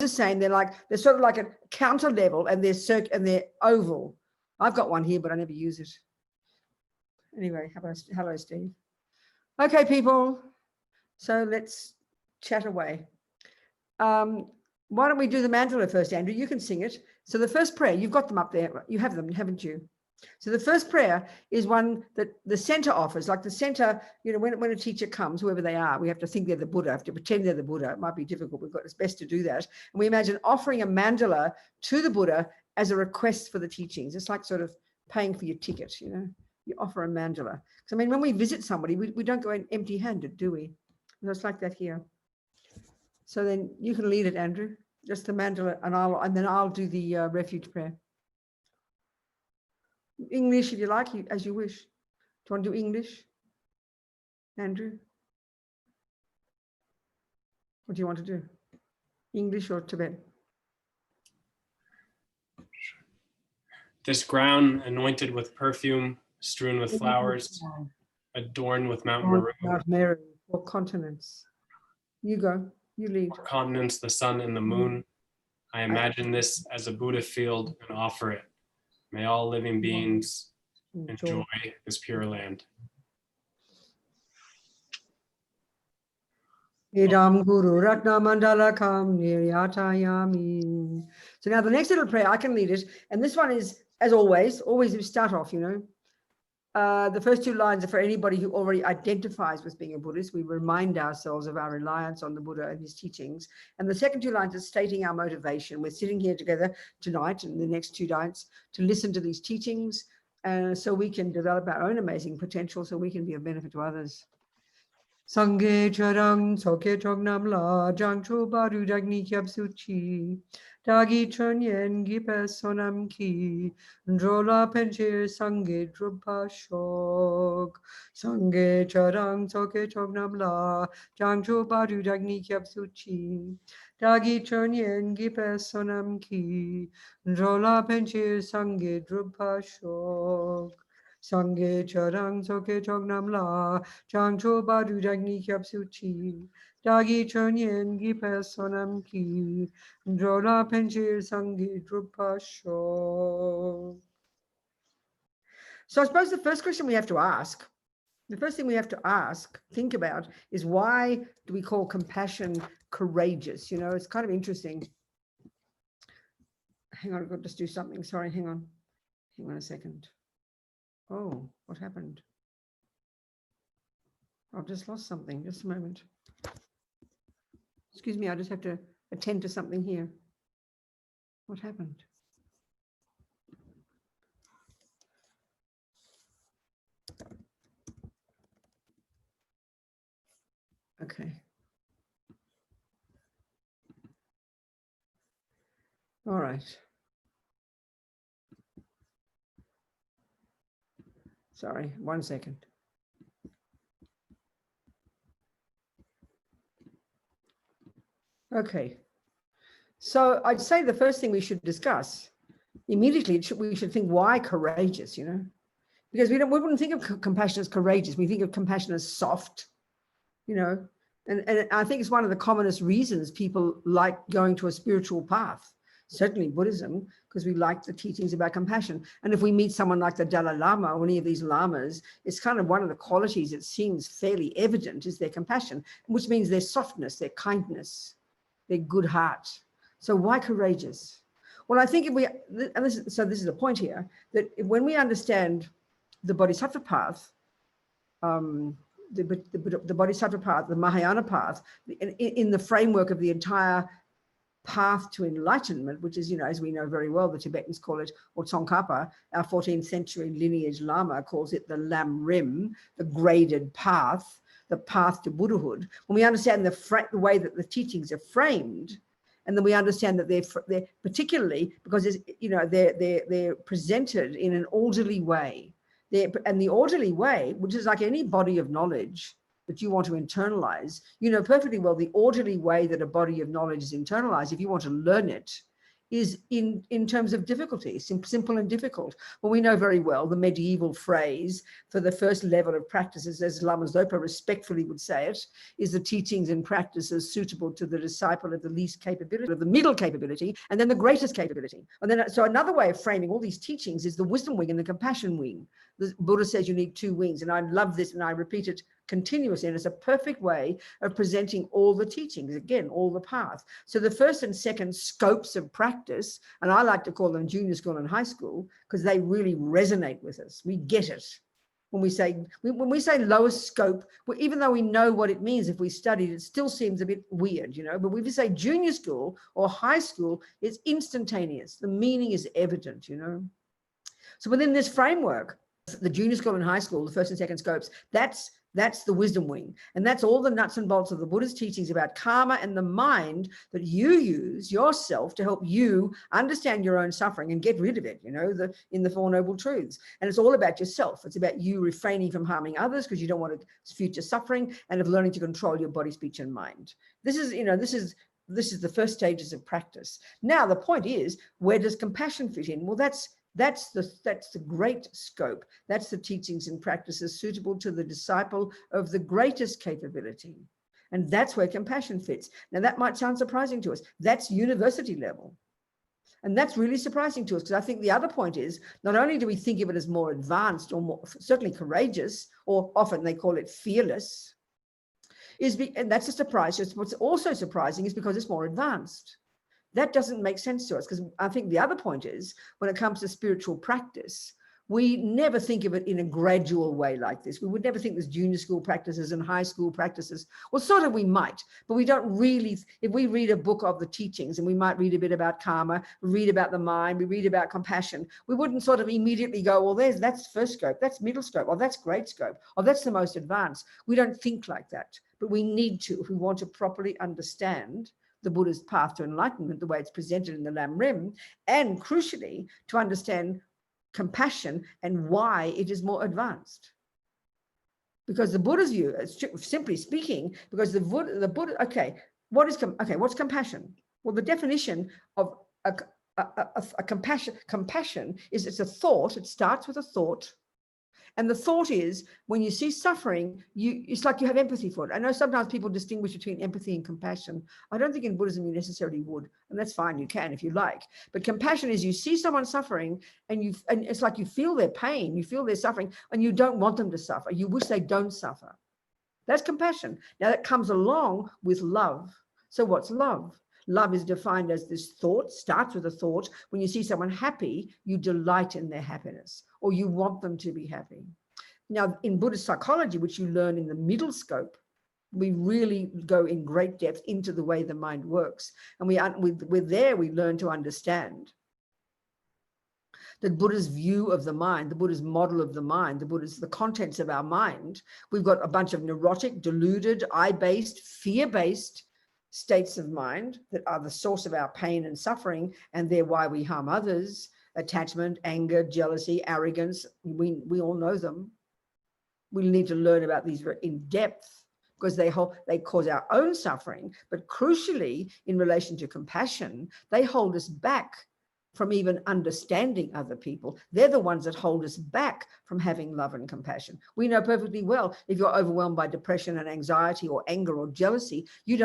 just saying they're sort of like a counter level, and they're oval. I've got one here, but I never use it. Anyway, hello, Steve. Okay, people. So let's chat away. Why don't we do the mandala first, Andrew? You can sing it. So the first prayer, you've got them up there. You have them, haven't you? So the first prayer is one that the center offers, like the center, you know, when a teacher comes, whoever they are, we have to think they're the Buddha, have to pretend they're the Buddha. It might be difficult. It's best to do that. And we imagine offering a mandala to the Buddha as a request for the teachings. It's like sort of paying for your ticket, you know, you offer a mandala. Because I mean, when we visit somebody, we don't go in empty handed, do we? It's like that here. So then you can lead it, Andrew, just the mandala, and then I'll do the refuge prayer. English, if you like, as you wish. Do you want to do English, Andrew? What do you want to do? English or Tibetan? This ground anointed with perfume, strewn with flowers, adorned with Mount Meru. Mount Meru, 4 continents. You go, you lead. 4 continents, the sun and the moon. I imagine this as a Buddha field and offer it. May all living beings enjoy this pure land. Idam Guru Ratna Mandala Kam Niryatayami. So now the next little prayer, I can lead it. And this one is, as always we start off, you know. The first 2 lines are for anybody who already identifies with being a Buddhist. We remind ourselves of our reliance on the Buddha and his teachings. And the second 2 lines are stating our motivation. We're sitting here together tonight and the next 2 nights to listen to these teachings, so we can develop our own amazing potential, so we can be of benefit to others. Sangye charang soke chognam la jangcho baru dagni kyab suchi dagi chonyen gipe sonam ki drola penche sangye drupa shok sangye charang soke chognam la jangcho baru dagni kyab suchi dagi chonyen gipe sonam ki drola penche sangye drupa shok Sangye charang soke chognam la Changcho badu dagni kyab suchi Dagi chonyen gipe sonam ki Drola penchir sangye drupa sho. So I suppose the first question we have to ask, the first thing we have to think about is, why do we call compassion courageous? You know, it's kind of interesting. Hang on, I've got to just do something. Sorry, hang on a second. Oh, what happened? I've just lost something. Just a moment. Excuse me, I just have to attend to something here. What happened? Okay. All right. Sorry, 1 second. Okay. So I'd say the first thing we should discuss immediately, we should think, why courageous, you know? Because we wouldn't think of compassion as courageous. We think of compassion as soft, you know? And I think it's one of the commonest reasons people like going to a spiritual path. Certainly Buddhism, because we like the teachings about compassion. And if we meet someone like the Dalai Lama or any of these lamas, it's kind of one of the qualities that seems fairly evident is their compassion, which means their softness, their kindness, their good heart. So why courageous? Well, I think this is the point here, that when we understand the Bodhisattva path, the Bodhisattva path, the Mahayana path, in the framework of the entire path to enlightenment, which is, you know, as we know very well, the Tibetans call it, or Tsongkhapa, our 14th century lineage Lama calls it the Lam Rim, the graded path, the path to Buddhahood. When we understand the way that the teachings are framed, and then we understand that they're particularly because, you know, they're presented in an orderly way. And the orderly way, which is like any body of knowledge that you want to internalize, you know perfectly well the orderly way that a body of knowledge is internalized. If you want to learn it, is in terms of difficulty, simple and difficult. Well, we know very well the medieval phrase for the first level of practices, as Lama Zopa respectfully would say it, is the teachings and practices suitable to the disciple of the least capability, of the middle capability, and then the greatest capability. And then, so another way of framing all these teachings is the wisdom wing and the compassion wing. The Buddha says you need 2 wings, and I love this, and I repeat it continuously, and it's a perfect way of presenting all the teachings, again, all the path. So the first and second scopes of practice, and I like to call them junior school and high school, because they really resonate with us. We get it. When we say lowest scope, even though we know what it means if we studied, it still seems a bit weird, you know, but when we say junior school or high school, it's instantaneous. The meaning is evident, you know. So within this framework, the junior school and high school, the first and second scopes, that's the wisdom wing. And that's all the nuts and bolts of the Buddha's teachings about karma and the mind that you use yourself to help you understand your own suffering and get rid of it, you know, in the Four Noble Truths. And it's all about yourself. It's about you refraining from harming others because you don't want future suffering, and of learning to control your body, speech, and mind. This is, you know, this is the first stages of practice. Now, the point is, where does compassion fit in? Well, that's the great scope. That's the teachings and practices suitable to the disciple of the greatest capability. And that's where compassion fits. Now, that might sound surprising to us. That's university level. And that's really surprising to us, because I think the other point is, not only do we think of it as more advanced or more, certainly courageous, or often they call it fearless, and that's a surprise. What's also surprising is because it's more advanced. That doesn't make sense to us, because I think the other point is, when it comes to spiritual practice, we never think of it in a gradual way like this. We would never think there's junior school practices and high school practices. Well, sort of we might, but we don't really. If we read a book of the teachings, and we might read a bit about karma, read about the mind, we read about compassion, we wouldn't sort of immediately go, well, that's first scope, that's middle scope, or that's great scope, or that's the most advanced. We don't think like that, but we need to if we want to properly understand the Buddha's path to enlightenment, the way it's presented in the Lam Rim, and crucially, to understand compassion and why it is more advanced. Because the Buddha's view, simply speaking, because the Buddha, okay, what's compassion? Well, the definition of a compassion is it's a thought. It starts with a thought. And the thought is, when you see suffering, it's like you have empathy for it. I know sometimes people distinguish between empathy and compassion. I don't think in Buddhism you necessarily would, and that's fine, you can if you like. But compassion is you see someone suffering, and it's like you feel their pain, you feel their suffering, and you don't want them to suffer. You wish they don't suffer. That's compassion. Now that comes along with love. So what's love? Love is defined as this thought, starts with a thought. When you see someone happy, you delight in their happiness, or you want them to be happy. Now, in Buddhist psychology, which you learn in the middle scope, we really go in great depth into the way the mind works. And we learn to understand that Buddha's view of the mind, the Buddha's model of the mind, the contents of our mind. We've got a bunch of neurotic, deluded, I-based, fear-based states of mind that are the source of our pain and suffering, and they're why we harm others. Attachment, anger, jealousy, arrogance, we all know them. We need to learn about these in depth, because they cause our own suffering, but crucially, in relation to compassion, they hold us back from even understanding other people. They're the ones that hold us back from having love and compassion. We know perfectly well, if you're overwhelmed by depression and anxiety or anger or jealousy, you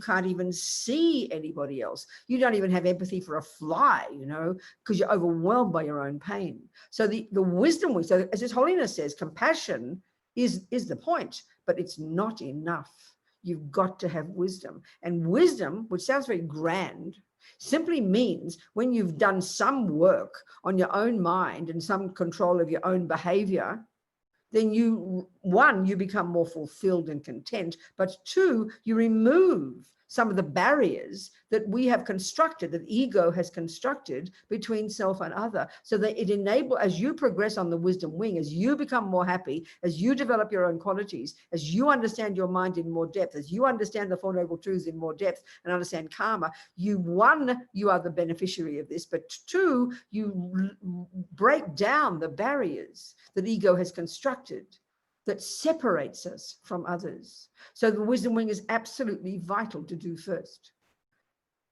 can't even see anybody else. You don't even have empathy for a fly, you know, because you're overwhelmed by your own pain. So the wisdom, so as His Holiness says, compassion is the point, but it's not enough. You've got to have wisdom. And wisdom, which sounds very grand, simply means when you've done some work on your own mind and some control of your own behavior, then you become more fulfilled and content, but 2, you remove some of the barriers that we have constructed, that ego has constructed between self and other, so that it enables, as you progress on the wisdom wing, as you become more happy, as you develop your own qualities, as you understand your mind in more depth, as you understand the Four Noble Truths in more depth and understand karma, you are the beneficiary of this, but 2, you break down the barriers that ego has constructed that separates us from others. So the wisdom wing is absolutely vital to do first.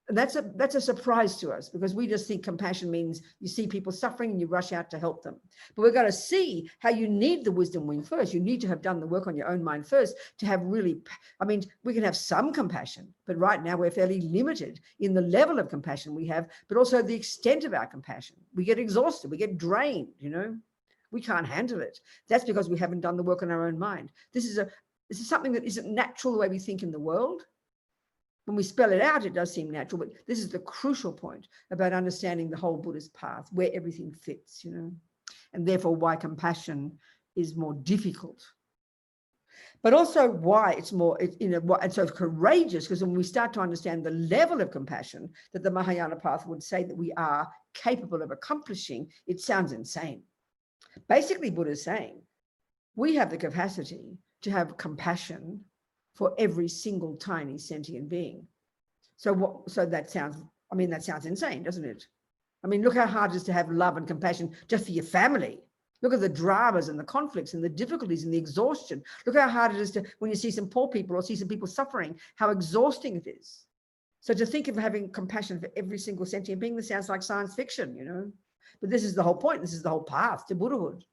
And that's a surprise to us, because we just think compassion means you see people suffering and you rush out to help them. But we're going to see how you need the wisdom wing first. You need to have done the work on your own mind first to have really, I mean, we can have some compassion, but right now we're fairly limited in the level of compassion we have, but also the extent of our compassion. We get exhausted, we get drained, you know, we can't handle it. That's because we haven't done the work on our own mind. This is something that isn't natural the way we think in the world. When we spell it out, it does seem natural, but this is the crucial point about understanding the whole Buddhist path, where everything fits, you know, and therefore why compassion is more difficult. But also why it's more, and so courageous, because when we start to understand the level of compassion that the Mahayana path would say that we are capable of accomplishing, it sounds insane. Basically, Buddha is saying, we have the capacity to have compassion for every single tiny sentient being. So that sounds, I mean, that sounds insane, doesn't it? I mean, look how hard it is to have love and compassion just for your family. Look at the dramas and the conflicts and the difficulties and the exhaustion. Look how hard it is to, when you see some poor people or see some people suffering, how exhausting it is. So to think of having compassion for every single sentient being, this sounds like science fiction, you know? But this is the whole point. This is the whole path to Buddhahood.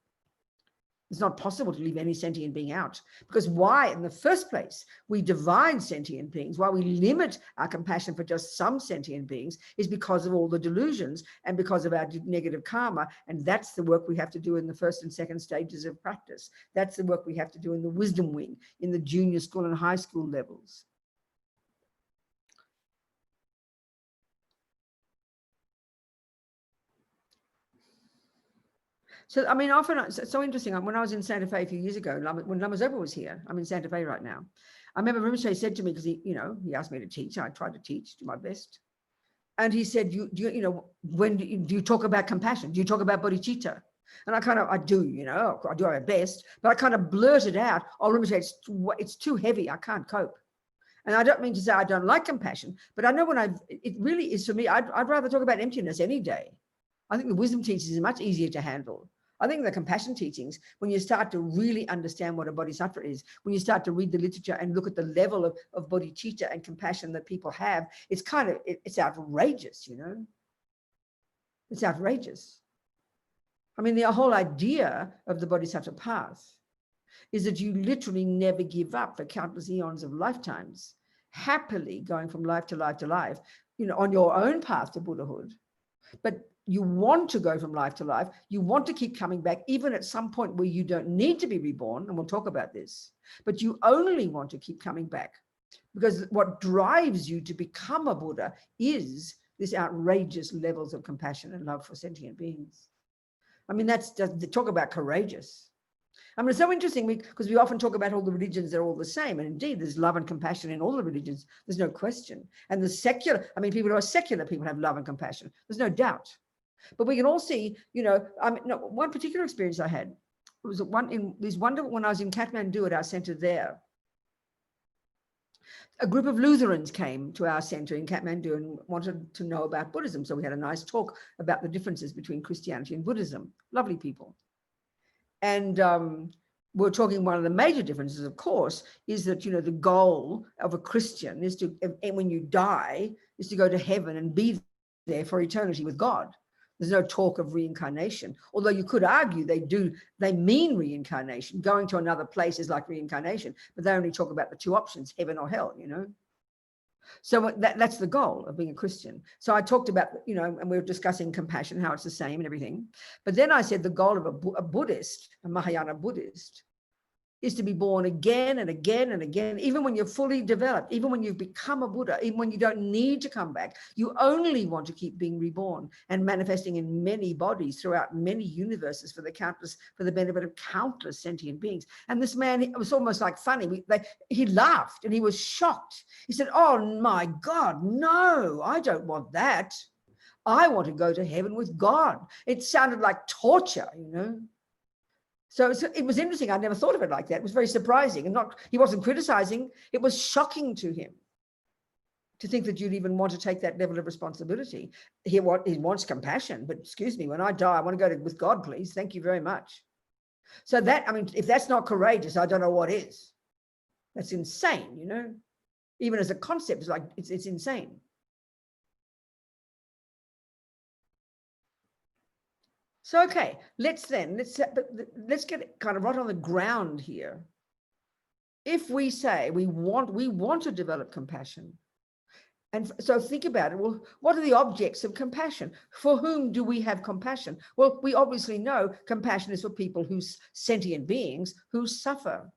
It's not possible to leave any sentient being out, because why, in the first place, we divide sentient beings, why we limit our compassion for just some sentient beings, is because of all the delusions and because of our negative karma. And that's the work we have to do in the first and second stages of practice. That's the work we have to do in the wisdom wing, in the junior school and high school levels. So, I mean, often it's so interesting. When I was in Santa Fe a few years ago, when Lama Zopa was here, I'm in Santa Fe right now. I remember Rinpoche said to me, because he asked me to teach. I tried to teach, do my best. And he said, when do you talk about compassion? Do you talk about bodhicitta? And I do, I do my best, but I kind of blurted out, oh, Rinpoche, it's too heavy. I can't cope. And I don't mean to say I don't like compassion, but I know it really is for me, I'd rather talk about emptiness any day. I think the wisdom teachings are much easier to handle. I think the compassion teachings, when you start to really understand what a bodhisattva is, when you start to read the literature and look at the level of bodhicitta and compassion that people have, it's it's outrageous, you know? It's outrageous. I mean, the whole idea of the bodhisattva path is that you literally never give up for countless eons of lifetimes, happily going from life to life to life, on your own path to Buddhahood. But you want to go from life to life. You want to keep coming back, even at some point where you don't need to be reborn, and we'll talk about this, but you only want to keep coming back, because what drives you to become a Buddha is this outrageous levels of compassion and love for sentient beings. I mean, that's just talk about courageous. I mean, it's so interesting because we often talk about all the religions, they're all the same. And indeed, there's love and compassion in all the religions. There's no question. And the secular, I mean, people who are secular people have love and compassion. There's no doubt. But we can all see, one particular experience I had was when I was in Kathmandu at our center there. A group of Lutherans came to our center in Kathmandu and wanted to know about Buddhism. So we had a nice talk about the differences between Christianity and Buddhism. Lovely people. And we're talking, one of the major differences, of course, is that, the goal of a Christian is to, and when you die, is to go to heaven and be there for eternity with God. There's no talk of reincarnation, although you could argue they mean reincarnation. Going to another place is like reincarnation, but they only talk about the two options, heaven or hell, So that's the goal of being a Christian. So I talked about, and we were discussing compassion, how it's the same and everything. But then I said the goal of a Buddhist, a Mahayana Buddhist, is to be born again and again and again, even when you're fully developed, even when you've become a Buddha, even when you don't need to come back. You only want to keep being reborn and manifesting in many bodies throughout many universes for the benefit of countless sentient beings. And this man, it was almost like funny. He laughed and he was shocked. He said, oh my God, no, I don't want that. I want to go to heaven with God. It sounded like torture, So it was interesting. I never thought of it like that. It was very surprising, and he wasn't criticizing. It was shocking to him to think that you'd even want to take that level of responsibility. He wants compassion, but excuse me, when I die, I want to go with God, please. Thank you very much. So if that's not courageous, I don't know what is. That's insane, Even as a concept, it's insane. So, okay, let's get it kind of right on the ground here. If we say we want to develop compassion, and so think about it. Well, what are the objects of compassion? For whom do we have compassion? Well, we obviously know compassion is for people who's sentient beings who suffer.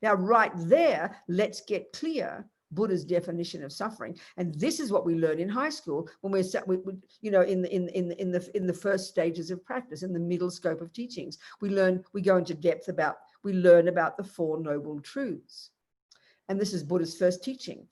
Now, right there, let's get clear Buddha's definition of suffering, and this is what we learn in high school when we're in the first stages of practice, in the middle scope of teachings. We go into depth about, we learn about the Four Noble Truths, and this is Buddha's first teaching.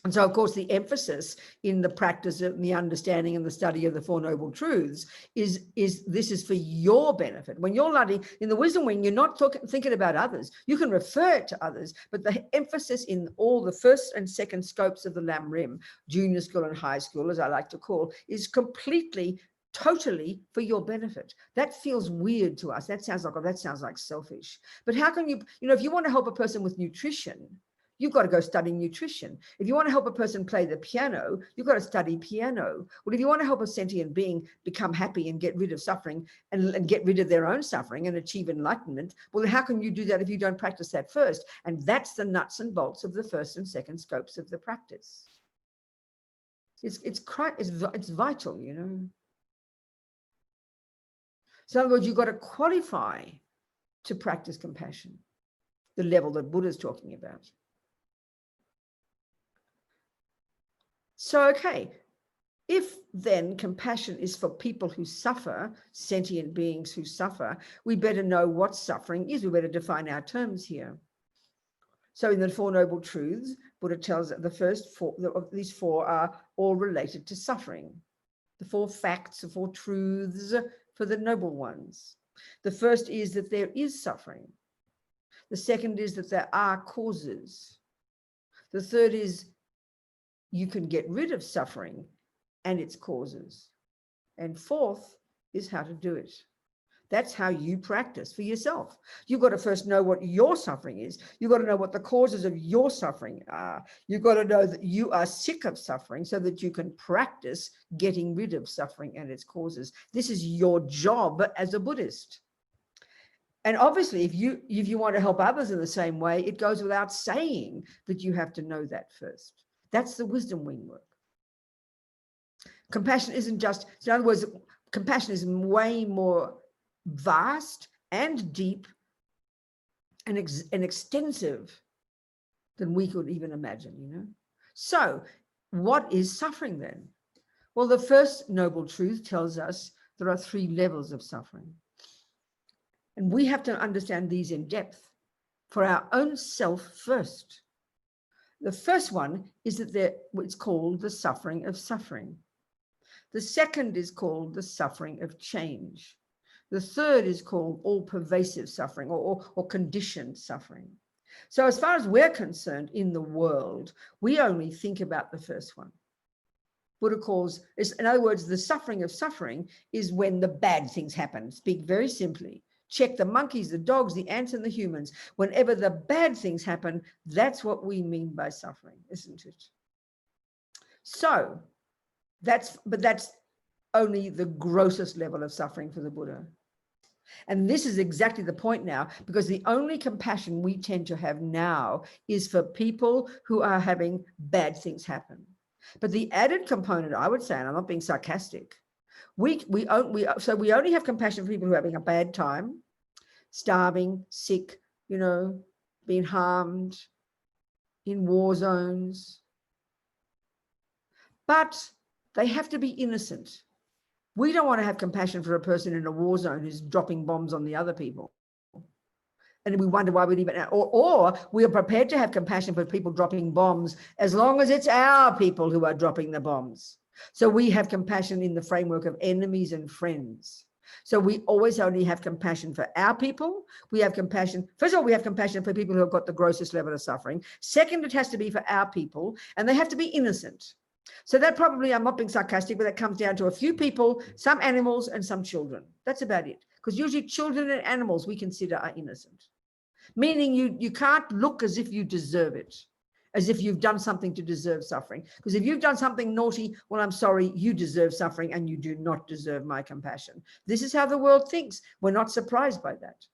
And so, of course, the emphasis in the practice of the understanding and the study of the Four Noble Truths is this is for your benefit. When you're learning in the wisdom wing, you're not thinking about others. You can refer to others, but the emphasis in all the first and second scopes of the Lam Rim, junior school and high school, as I like to call, is completely, totally for your benefit. That feels weird to us. That sounds like selfish. But how can you, if you want to help a person with nutrition, you've got to go study nutrition. If you want to help a person play the piano, you've got to study piano. Well, if you want to help a sentient being become happy and get rid of suffering and get rid of their own suffering and achieve enlightenment, well, how can you do that if you don't practice that first? And that's the nuts and bolts of the first and second scopes of the practice. It's vital, So in other words, you've got to qualify to practice compassion, the level that Buddha's talking about. So, okay, if then compassion is for people who suffer, sentient beings who suffer, we better know what suffering is. We better define our terms here. So in the Four Noble Truths, Buddha tells that the first four of these four are all related to suffering. The four facts, the four truths for the noble ones. The first is that there is suffering. The second is that there are causes. The third is you can get rid of suffering and its causes. And fourth is how to do it. That's how you practice for yourself. You've got to first know what your suffering is. You've got to know what the causes of your suffering are. You've got to know that you are sick of suffering so that you can practice getting rid of suffering and its causes. This is your job as a Buddhist. And obviously, if you want to help others in the same way, it goes without saying that you have to know that first. That's the wisdom wing work. Compassion isn't just, in other words, compassion is way more vast and deep and extensive than we could even imagine, So what is suffering then? Well, the first noble truth tells us there are three levels of suffering. And we have to understand these in depth for our own self first. The first one is that it's called the suffering of suffering. The second is called the suffering of change. The third is called all-pervasive suffering or conditioned suffering. So as far as we're concerned in the world, we only think about the first one. Buddha calls, in other words, the suffering of suffering is when the bad things happen. Speak very simply. Check the monkeys, the dogs, the ants, and the humans. Whenever the bad things happen, that's what we mean by suffering, isn't it? So that's only the grossest level of suffering for the Buddha. And this is exactly the point now, because the only compassion we tend to have now is for people who are having bad things happen. But the added component, I would say, and I'm not being sarcastic, we only have compassion for people who are having a bad time, starving, sick, being harmed, in war zones. But they have to be innocent. We don't want to have compassion for a person in a war zone who's dropping bombs on the other people. And we wonder why we'd even, or we are prepared to have compassion for people dropping bombs as long as it's our people who are dropping the bombs. So we have compassion in the framework of enemies and friends. So we always only have compassion for our people. We have compassion. First of all, we have compassion for people who have got the grossest level of suffering. Second, it has to be for our people, and they have to be innocent. So that probably, I'm not being sarcastic, but that comes down to a few people, some animals and some children. That's about it. Because usually children and animals we consider are innocent. Meaning you can't look as if you deserve it. as if you've done something to deserve suffering. Because if you've done something naughty, well, I'm sorry, you deserve suffering and you do not deserve my compassion. This is how the world thinks. We're not surprised by that.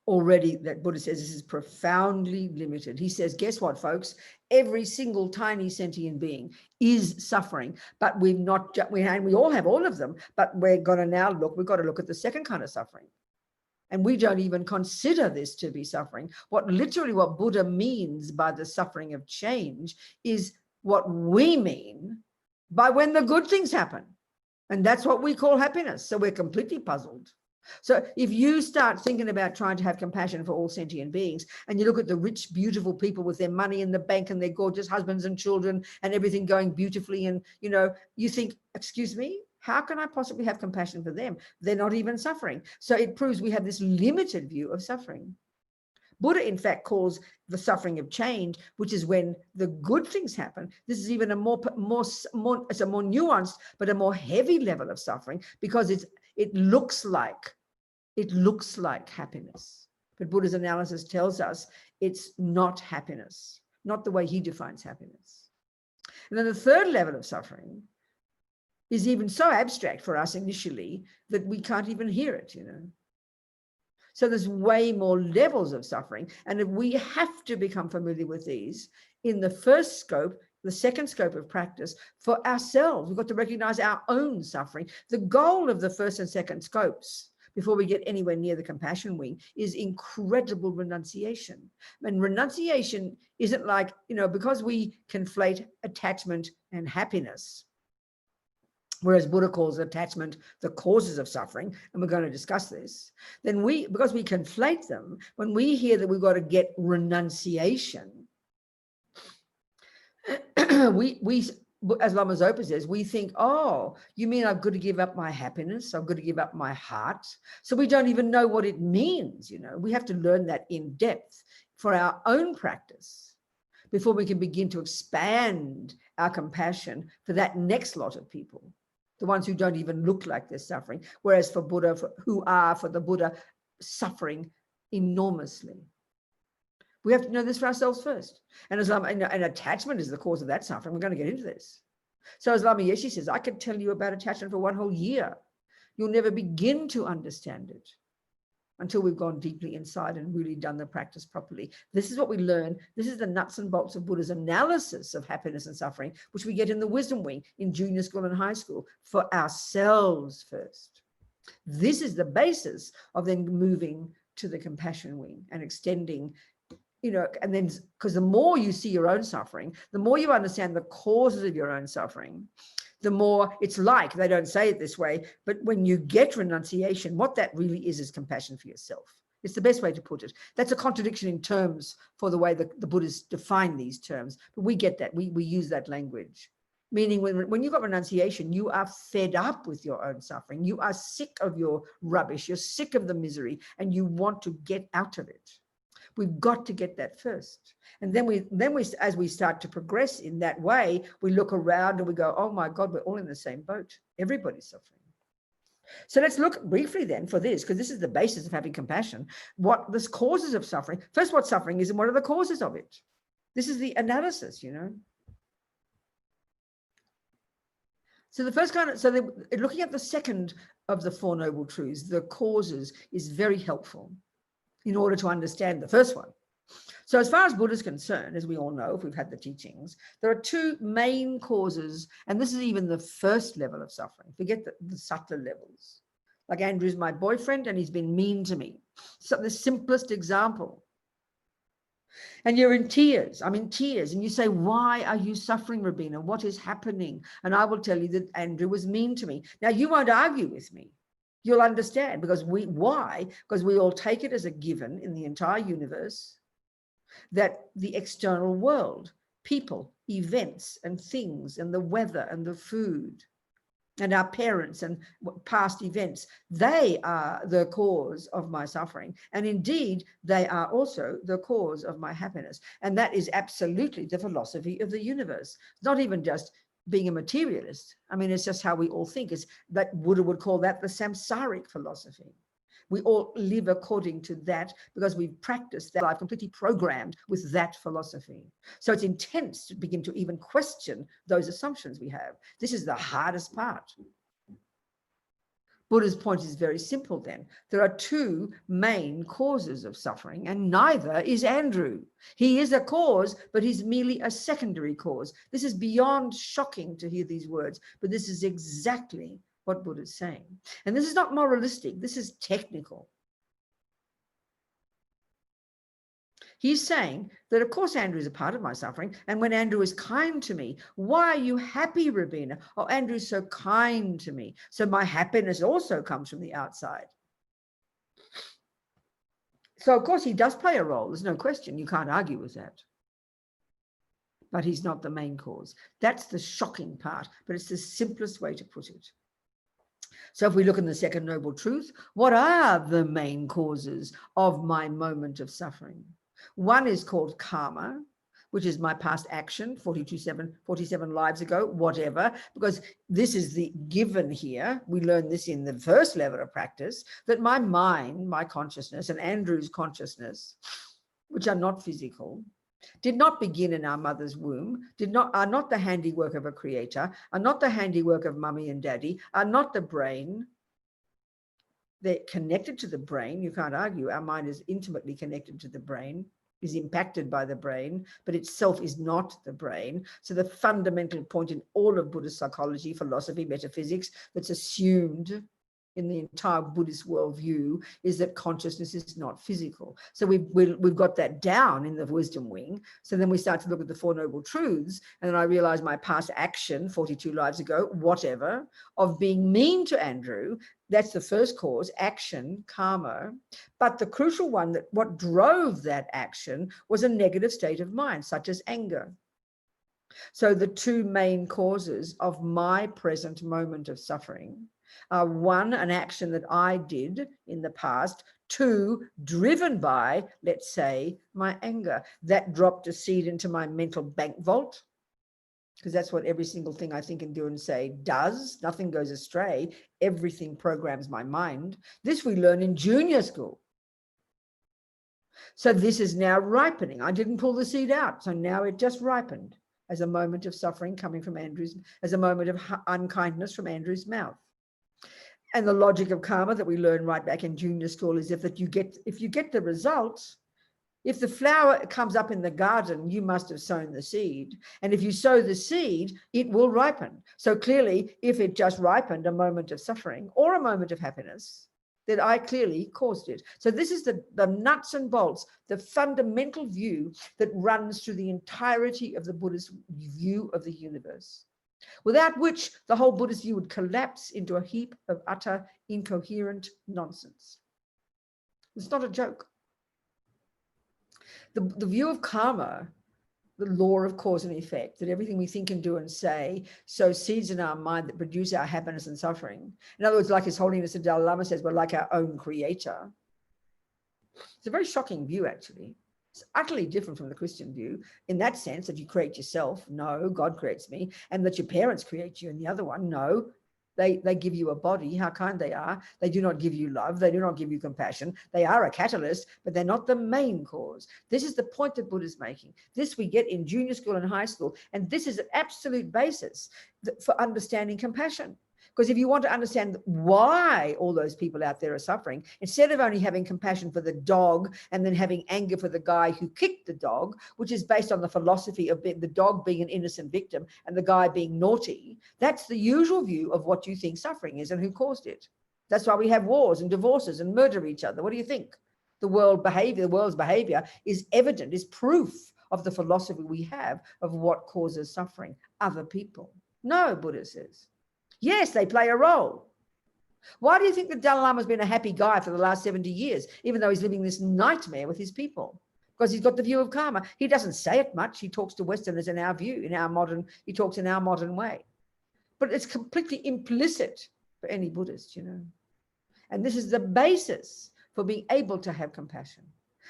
Already, that Buddha says this is profoundly limited. He says, guess what, folks? Every single tiny sentient being is suffering, but we've not, and we all have all of them, but we're going to now we've got to look at the second kind of suffering. And we don't even consider this to be suffering. What Buddha means by the suffering of change is what we mean by when the good things happen. And that's what we call happiness. So we're completely puzzled. So if you start thinking about trying to have compassion for all sentient beings, and you look at the rich, beautiful people with their money in the bank and their gorgeous husbands and children and everything going beautifully, and, you know, you think, excuse me, how can I possibly have compassion for them? They're not even suffering. So it proves we have this limited view of suffering. Buddha, in fact, calls the suffering of change, which is when the good things happen. This is even a more it's a more nuanced, but a more heavy level of suffering, because it looks like happiness. But Buddha's analysis tells us it's not happiness, not the way he defines happiness. And then the third level of suffering is even so abstract for us initially that we can't even hear it, you know. So there's way more levels of suffering. And if we have to become familiar with these in the first scope, the second scope of practice for ourselves, we've got to recognize our own suffering. The goal of the first and second scopes, before we get anywhere near the compassion wing, is incredible renunciation. And renunciation isn't like, you know, because we conflate attachment and happiness, whereas Buddha calls attachment the causes of suffering, and we're going to discuss this, then because we conflate them, when we hear that we've got to get renunciation, as Lama Zopa says, we think, oh, you mean I've got to give up my happiness? I've got to give up my heart? So we don't even know what it means, you know. We have to learn that in depth for our own practice before we can begin to expand our compassion for that next lot of people, the ones who don't even look like they're suffering, whereas for Buddha, for the Buddha, suffering enormously. We have to know this for ourselves first. And and attachment is the cause of that suffering. We're going to get into this. So as Lama Yeshe says, I could tell you about attachment for one whole year. You'll never begin to understand it until we've gone deeply inside and really done the practice properly. This is what we learn. This is the nuts and bolts of Buddha's analysis of happiness and suffering, which we get in the wisdom wing in junior school and high school for ourselves first. This is the basis of then moving to the compassion wing and extending, you know, and then, because the more you see your own suffering, the more you understand the causes of your own suffering, the more it's like, they don't say it this way, but when you get renunciation, what that really is compassion for yourself. It's the best way to put it. That's a contradiction in terms for the way the Buddhists define these terms, but we get that. We use that language. Meaning when you've got renunciation, you are fed up with your own suffering. You are sick of your rubbish. You're sick of the misery, and you want to get out of it. We've got to get that first. And then we, as we start to progress in that way, we look around and we go, oh my God, we're all in the same boat. Everybody's suffering. So let's look briefly then for this, because this is the basis of having compassion. What the causes of suffering, first what suffering is and what are the causes of it? This is the analysis, you know. So the first kind of, looking at the second of the Four Noble Truths, the causes, is very helpful in order to understand the first one. So as far as Buddha is concerned, as we all know, if we've had the teachings, there are two main causes, and this is even the first level of suffering. Forget the subtler levels. Like Andrew's my boyfriend and he's been mean to me. So the simplest example. And you're in tears. I'm in tears. And you say, why are you suffering, Robina? What is happening? And I will tell you that Andrew was mean to me. Now, you won't argue with me. You'll understand because why? Because we all take it as a given in the entire universe that the external world, people, events and things and the weather and the food and our parents and past events, they are the cause of my suffering. And indeed, they are also the cause of my happiness. And that is absolutely the philosophy of the universe. It's not even just being a materialist. I mean, it's just how we all think. It's that Buddha would call that the samsaric philosophy. We all live according to that because we've practiced that life, completely programmed with that philosophy. So it's intense to begin to even question those assumptions we have. This is the hardest part. Buddha's point is very simple then. There are two main causes of suffering, and neither is Andrew. He is a cause, but he's merely a secondary cause. This is beyond shocking to hear these words, but this is exactly what Buddha's saying. And this is not moralistic, this is technical. He's saying that, of course, Andrew is a part of my suffering. And when Andrew is kind to me, why are you happy, Robina? Oh, Andrew's so kind to me. So my happiness also comes from the outside. So, of course, he does play a role. There's no question. You can't argue with that. But he's not the main cause. That's the shocking part, but it's the simplest way to put it. So if we look in the second noble truth, what are the main causes of my moment of suffering? One is called karma, which is my past action, 47 lives ago, whatever, because this is the given here. We learn this in the first level of practice, that my mind, my consciousness, and Andrew's consciousness, which are not physical, did not begin in our mother's womb, are not the handiwork of a creator, are not the handiwork of mummy and daddy, are not the brain. They're connected to the brain. You can't argue. Our mind is intimately connected to the brain, is impacted by the brain, but itself is not the brain. So the fundamental point in all of Buddhist psychology, philosophy, metaphysics, that's assumed in the entire Buddhist worldview is that consciousness is not physical. So we've got that down in the wisdom wing. So then we start to look at the Four Noble Truths, and then I realized my past action 42 lives ago, whatever, of being mean to Andrew, that's the first cause, action, karma. But the crucial one, that what drove that action was a negative state of mind, such as anger. So the two main causes of my present moment of suffering are: one, an action that I did in the past; two, driven by, let's say, my anger. That dropped a seed into my mental bank vault, because that's what every single thing I think and do and say does. Nothing goes astray. Everything programs my mind. This we learn in junior school. So this is now ripening. I didn't pull the seed out, so now it just ripened as a moment of suffering coming from Andrew's, as a moment of unkindness from Andrew's mouth. And the logic of karma that we learn right back in junior school is if you get the results, if the flower comes up in the garden, you must have sown the seed. And if you sow the seed, it will ripen. So clearly, if it just ripened a moment of suffering or a moment of happiness, then I clearly caused it. So this is the nuts and bolts, the fundamental view that runs through the entirety of the Buddhist view of the universe, without which the whole Buddhist view would collapse into a heap of utter incoherent nonsense. It's not a joke. The view of karma, the law of cause and effect, that everything we think and do and say sow seeds in our mind that produce our happiness and suffering. In other words, like His Holiness the Dalai Lama says, we're like our own creator. It's a very shocking view, actually. It's utterly different from the Christian view in that sense that you create yourself. No, God creates me. And that your parents create you in the other one. No, they give you a body, how kind they are. They do not give you love. They do not give you compassion. They are a catalyst, but they're not the main cause. This is the point that Buddha's making. This we get in junior school and high school. And this is an absolute basis for understanding compassion. Because if you want to understand why all those people out there are suffering, instead of only having compassion for the dog and then having anger for the guy who kicked the dog, which is based on the philosophy of the dog being an innocent victim and the guy being naughty, that's the usual view of what you think suffering is and who caused it. That's why we have wars and divorces and murder each other. What do you think? The world's behavior is evident, is proof of the philosophy we have of what causes suffering. Other people. No, Buddha says. Yes, they play a role. Why do you think the Dalai Lama has been a happy guy for the last 70 years, even though he's living this nightmare with his people? Because he's got the view of karma. He doesn't say it much. He talks to Westerners in our view, he talks in our modern way. But it's completely implicit for any Buddhist, you know. And this is the basis for being able to have compassion.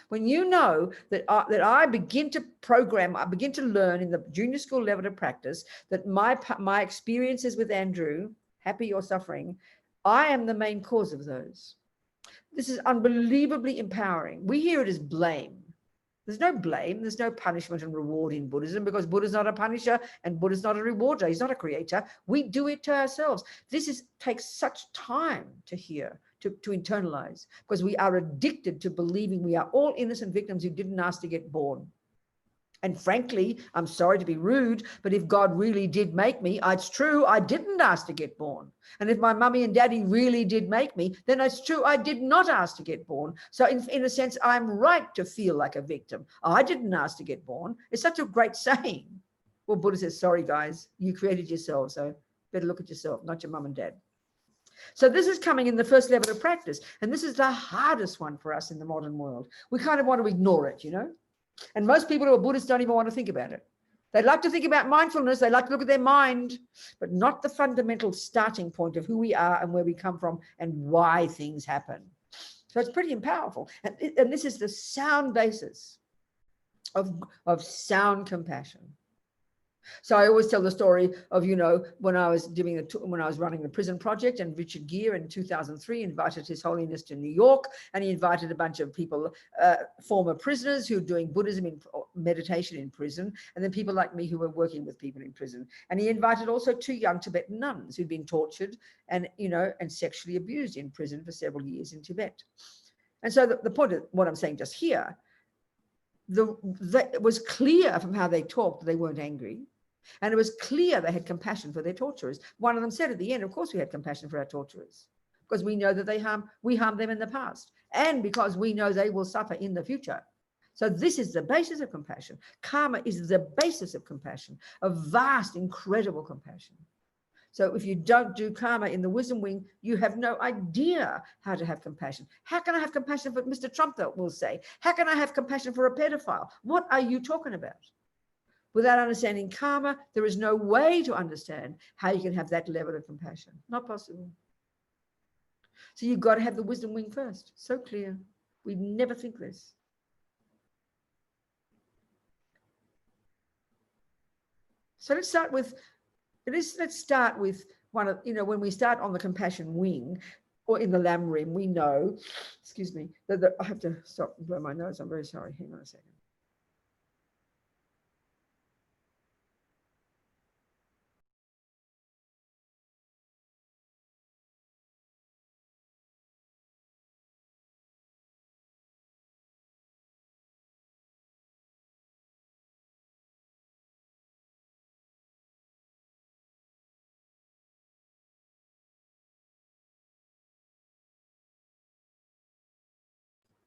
When you know that I begin to program, I begin to learn in the junior school level of practice that my experiences with Andrew, happy or suffering, I am the main cause of those. This is unbelievably empowering. We hear it as blame. There's no blame. There's no punishment and reward in Buddhism, because Buddha's not a punisher and Buddha's not a rewarder. He's not a creator. We do it to ourselves. This takes such time to hear, to internalize, because we are addicted to believing we are all innocent victims who didn't ask to get born. And frankly, I'm sorry to be rude, but if God really did make me, it's true, I didn't ask to get born. And if my mummy and daddy really did make me, then it's true, I did not ask to get born. So in a sense, I'm right to feel like a victim. I didn't ask to get born. It's such a great saying. Well, Buddha says, sorry, guys, you created yourself, so better look at yourself, not your mum and dad. So this is coming in the first level of practice. And this is the hardest one for us in the modern world. We kind of want to ignore it, you know? And most people who are Buddhists don't even want to think about it. They like to think about mindfulness. They like to look at their mind, but not the fundamental starting point of who we are and where we come from and why things happen. So it's pretty powerful. And this is the sound basis of sound compassion. So I always tell the story of, you know, when I was running the prison project, and Richard Gere in 2003 invited His Holiness to New York, and he invited a bunch of people, former prisoners who were doing Buddhism in meditation in prison, and then people like me who were working with people in prison. And he invited also 2 young Tibetan nuns who'd been tortured and, you know, and sexually abused in prison for several years in Tibet. And so the point of what I'm saying just here, it was clear from how they talked that they weren't angry. And it was clear they had compassion for their torturers. One of them said at the end, of course we had compassion for our torturers, because we know that we harmed them in the past, and because we know they will suffer in the future. So this is the basis of compassion. Karma is the basis of compassion, of vast, incredible compassion. So if you don't do karma in the wisdom wing, you have no idea how to have compassion. How can I have compassion for Mr. Trump, that will say? How can I have compassion for a pedophile? What are you talking about? Without understanding karma, there is no way to understand how you can have that level of compassion. Not possible. So you've got to have the wisdom wing first. So clear. We never think this. So let's start with one of, you know, when we start on the compassion wing or in the lam rim, we know, excuse me, that I have to stop and blow my nose. I'm very sorry. Hang on a second.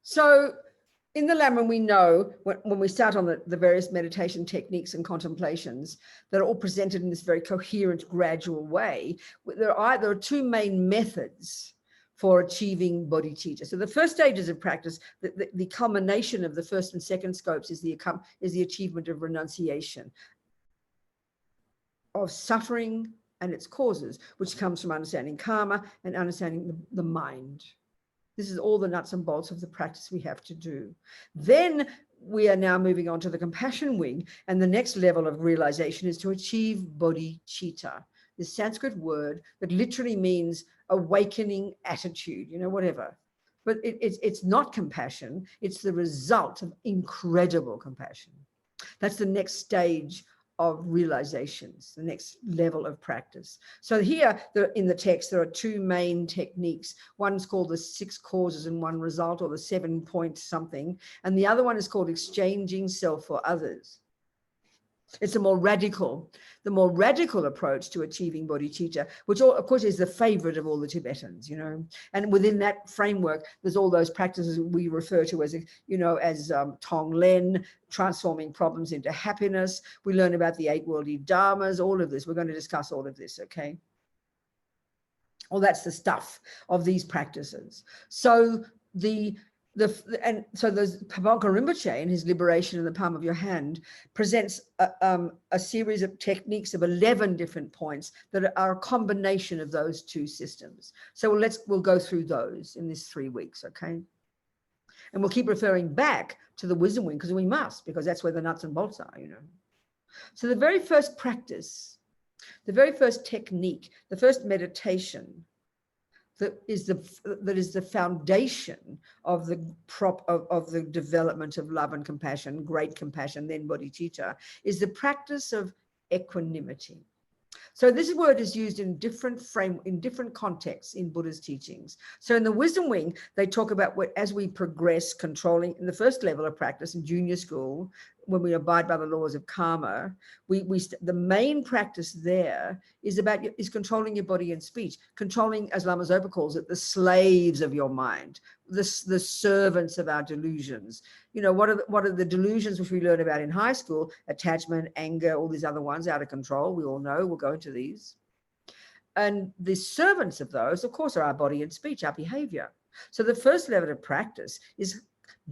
So in the Lamrim, we know when we start on the various meditation techniques and contemplations that are all presented in this very coherent, gradual way, there are 2 main methods for achieving bodhicitta. So the first stages of practice, the culmination of the first and second scopes is the achievement of renunciation of suffering and its causes, which comes from understanding karma and understanding the mind. This is all the nuts and bolts of the practice we have to do. Then we are now moving on to the compassion wing, and the next level of realization is to achieve bodhicitta, this Sanskrit word that literally means awakening attitude, you know, whatever. But it's not compassion, it's the result of incredible compassion. That's the next stage of realizations, the next level of practice. So here in the text, there are 2 main techniques. One's called the 6 causes and 1 result, or the 7-point something. And the other one is called exchanging self for others. It's the more radical approach to achieving bodhicitta, which of course is the favorite of all the Tibetans, you know. And within that framework, there's all those practices we refer to as, you know, as Tonglen, transforming problems into happiness. We learn about the 8 worldly dharmas, all of this. We're going to discuss all of this, okay? Well, that's the stuff of these practices. So so there's Pavanka Rinpoche in his Liberation in the Palm of Your Hand presents a series of techniques of 11 different points that are a combination of those 2 systems. So we'll go through those in this 3 weeks, okay? And we'll keep referring back to the wisdom wing because we must, because that's where the nuts and bolts are, you know. So the very first practice, the very first technique, the first meditation that is the foundation of the development of love and compassion, great compassion, then bodhicitta, is the practice of equanimity. So this word is used in different contexts in Buddha's teachings. So in the wisdom wing, they talk about as we progress, controlling in the first level of practice in junior school, when we abide by the laws of karma, the main practice there is controlling your body and speech, controlling, as Lama Zopa calls it, the slaves of your mind, the servants of our delusions. You know, what are the delusions which we learn about in high school? Attachment, anger, all these other ones, out of control. We all know. We'll go into these. And the servants of those, of course, are our body and speech, our behavior. So the first level of practice is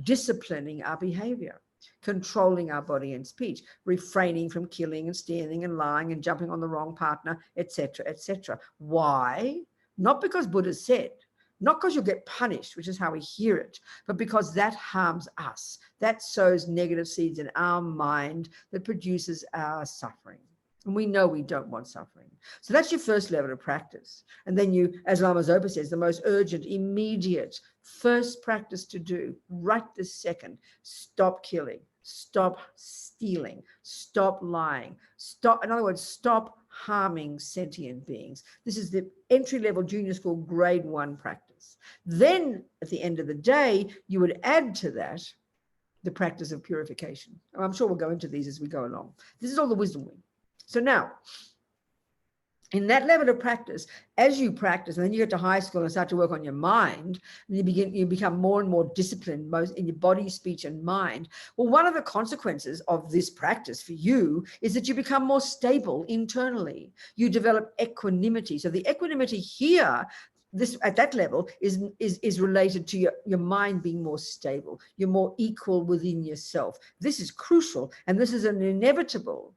disciplining our behavior, controlling our body and speech, refraining from killing and stealing and lying and jumping on the wrong partner, etc., etc. Why? Not because Buddha said, not because you'll get punished, which is how we hear it, but because that harms us. That sows negative seeds in our mind that produces our suffering. And we know we don't want suffering. So that's your first level of practice. And then you, as Lama Zopa says, the most urgent, immediate, first practice to do, right this second, stop killing, stop stealing, stop lying, stop, in other words, stop harming sentient beings. This is the entry-level junior school grade 1 practice. Then at the end of the day, you would add to that the practice of purification. I'm sure we'll go into these as we go along. This is all the wisdom wing. So now, in that level of practice, as you practice, and then you get to high school and start to work on your mind, and you become more and more disciplined, both in your body, speech, and mind. Well, one of the consequences of this practice for you is that you become more stable internally. You develop equanimity. So the equanimity here, at that level, is related to your mind being more stable. You're more equal within yourself. This is crucial, and this is an inevitable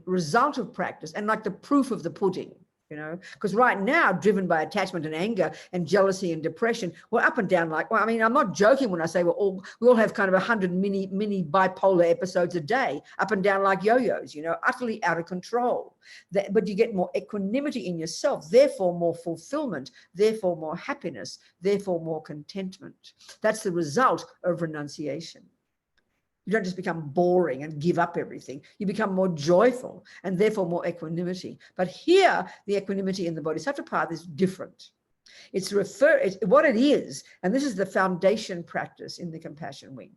result of practice, and like the proof of the pudding, you know, because right now, driven by attachment and anger and jealousy and depression, we're up and down like, well, I mean, I'm not joking when I say we all have kind of 100 mini bipolar episodes a day, up and down like yo-yos, you know, utterly out of control. But you get more equanimity in yourself, therefore more fulfillment, therefore more happiness, therefore more contentment. That's the result of renunciation. You don't just become boring and give up everything. You become more joyful and therefore more equanimity. But here, the equanimity in the bodhisattva path is different. It's what it is, and this is the foundation practice in the compassion wing.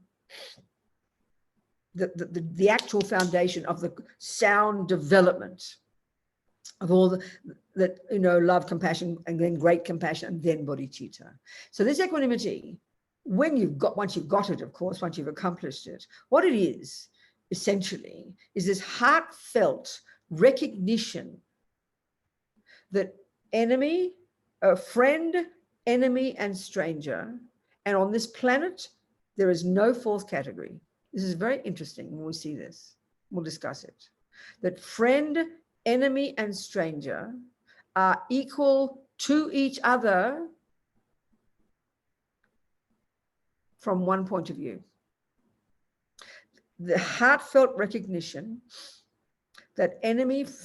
The actual foundation of the sound development of all that, you know, love, compassion, and then great compassion, and then bodhicitta. So this equanimity, once you've got it, of course, once you've accomplished it, what it is, essentially, is this heartfelt recognition that friend, enemy, and stranger, and on this planet, there is no fourth category. This is very interesting when we see this. We'll discuss it. That friend, enemy, and stranger are equal to each other from one point of view. The heartfelt recognition that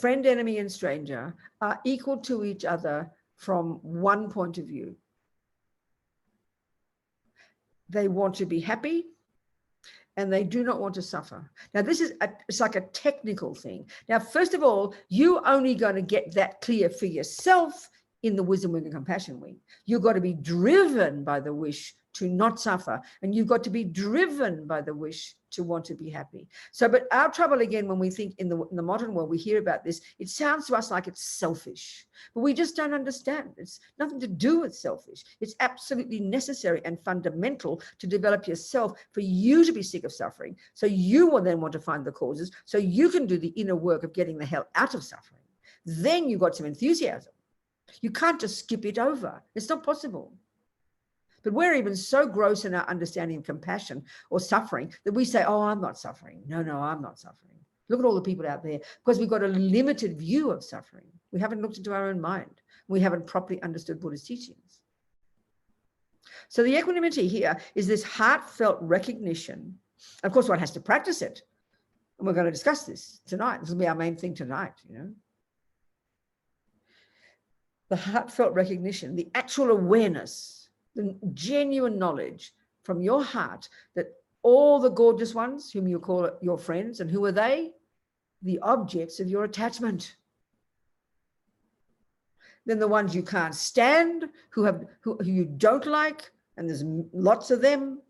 friend, enemy, and stranger are equal to each other from one point of view. They want to be happy and they do not want to suffer. Now, it's like a technical thing. Now, first of all, you're only going to get that clear for yourself in the wisdom wing and compassion wing. You've got to be driven by the wish to not suffer, and you've got to be driven by the wish to want to be happy. So, but our trouble again, when we think in the modern world, we hear about this, it sounds to us like it's selfish, but we just don't understand. It's nothing to do with selfish. It's absolutely necessary and fundamental to develop yourself for you to be sick of suffering. So you will then want to find the causes, so you can do the inner work of getting the hell out of suffering. Then you've got some enthusiasm. You can't just skip it over. It's not possible. But we're even so gross in our understanding of compassion or suffering that we say, oh, I'm not suffering. No, I'm not suffering. Look at all the people out there, because we've got a limited view of suffering. We haven't looked into our own mind. We haven't properly understood Buddha's teachings. So the equanimity here is this heartfelt recognition. Of course, one has to practice it. And we're going to discuss this tonight. This will be our main thing tonight, you know. the heartfelt recognition, the actual awareness, the genuine knowledge from your heart that all the gorgeous ones whom you call your friends, and who are they? The objects of your attachment. Then the ones you can't stand, who you don't like, and there's lots of them.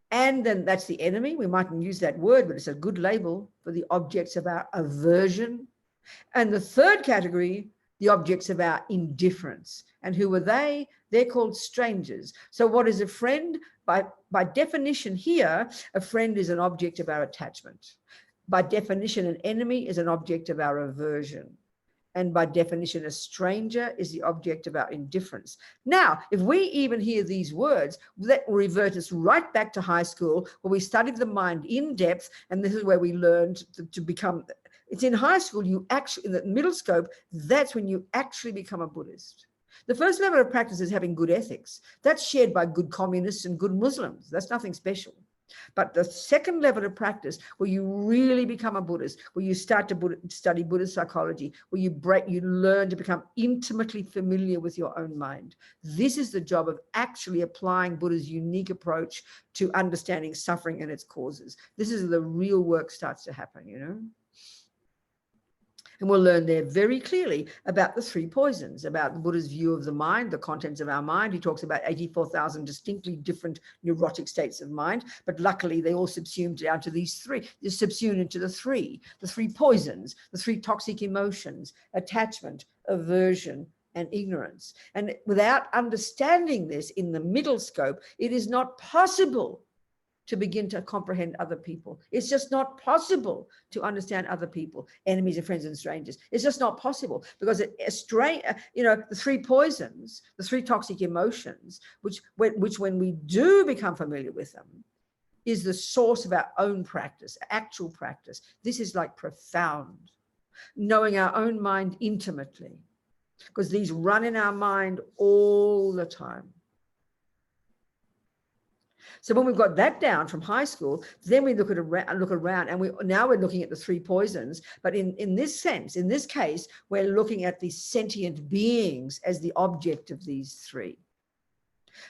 And then that's the enemy. We mightn't use that word, but it's a good label for the objects of our aversion. And the third category, the objects of our indifference. And who are they? They're called strangers. So what is a friend? By definition here, a friend is an object of our attachment. By definition, an enemy is an object of our aversion. And by definition, a stranger is the object of our indifference. Now, if we even hear these words, that will revert us right back to high school, where we studied the mind in depth, and this is where we learned to become, it's in high school, you actually, in the middle scope, that's when you actually become a Buddhist. The first level of practice is having good ethics. That's shared by good communists and good Muslims. That's nothing special. But the second level of practice, where you really become a Buddhist, where you start to study Buddhist psychology, where you learn to become intimately familiar with your own mind. This is the job of actually applying Buddha's unique approach to understanding suffering and its causes. This is the real work starts to happen, you know. And we'll learn there very clearly about the three poisons, about the Buddha's view of the mind, the contents of our mind. He talks about 84,000 distinctly different neurotic states of mind, but luckily they all subsume down to these three. They're subsumed into the three poisons, the three toxic emotions: attachment, aversion, and ignorance. And without understanding this in the middle scope, it is not possible to begin to comprehend other people. It's just not possible to understand other people, enemies and friends and strangers. It's just not possible, because the three poisons, the three toxic emotions, which when we do become familiar with them, is the source of our own practice, actual practice. This is like profound, knowing our own mind intimately, because these run in our mind all the time. So when we've got that down from high school, then we look around, and now we're looking at the three poisons. But in this sense, in this case, we're looking at the sentient beings as the object of these three.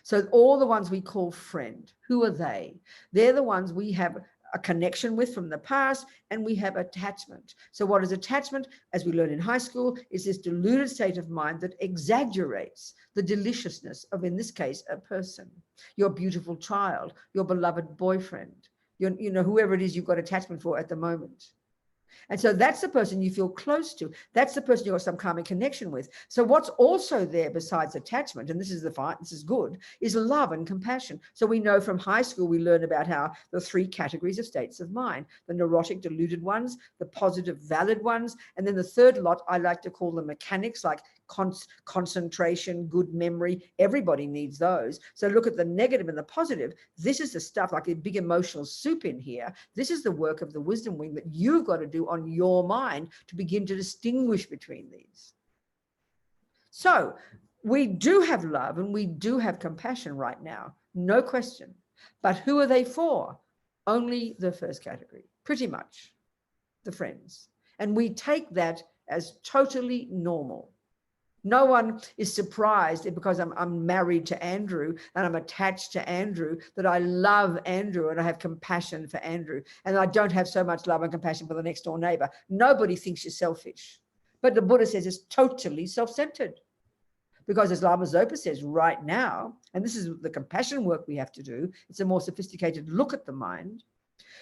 So all the ones we call friend, who are they? They're the ones we have a connection with from the past, and we have attachment. So what is attachment? As we learn in high school, is this deluded state of mind that exaggerates the deliciousness of, in this case, a person, your beautiful child, your beloved boyfriend, whoever it is you've got attachment for at the moment. And so that's the person you feel close to. That's the person you've got some karmic connection with. So what's also there besides attachment, and this is good, is love and compassion. So we know from high school, we learn about how the three categories of states of mind: the neurotic, deluded ones, the positive, valid ones, and then the third lot, I like to call the mechanics, like concentration, good memory. Everybody needs those. So look at the negative and the positive. This is the stuff, like a big emotional soup in here. This is the work of the wisdom wing that you've got to do on your mind to begin to distinguish between these. So we do have love and we do have compassion right now, no question. But who are they for? Only the first category, pretty much, the friends. And we take that as totally normal. No one is surprised because I'm married to Andrew and I'm attached to Andrew, that I love Andrew and I have compassion for Andrew, and I don't have so much love and compassion for the next door neighbor. Nobody thinks you're selfish. But the Buddha says it's totally self-centered. Because as Lama Zopa says right now, and this is the compassion work we have to do, it's a more sophisticated look at the mind,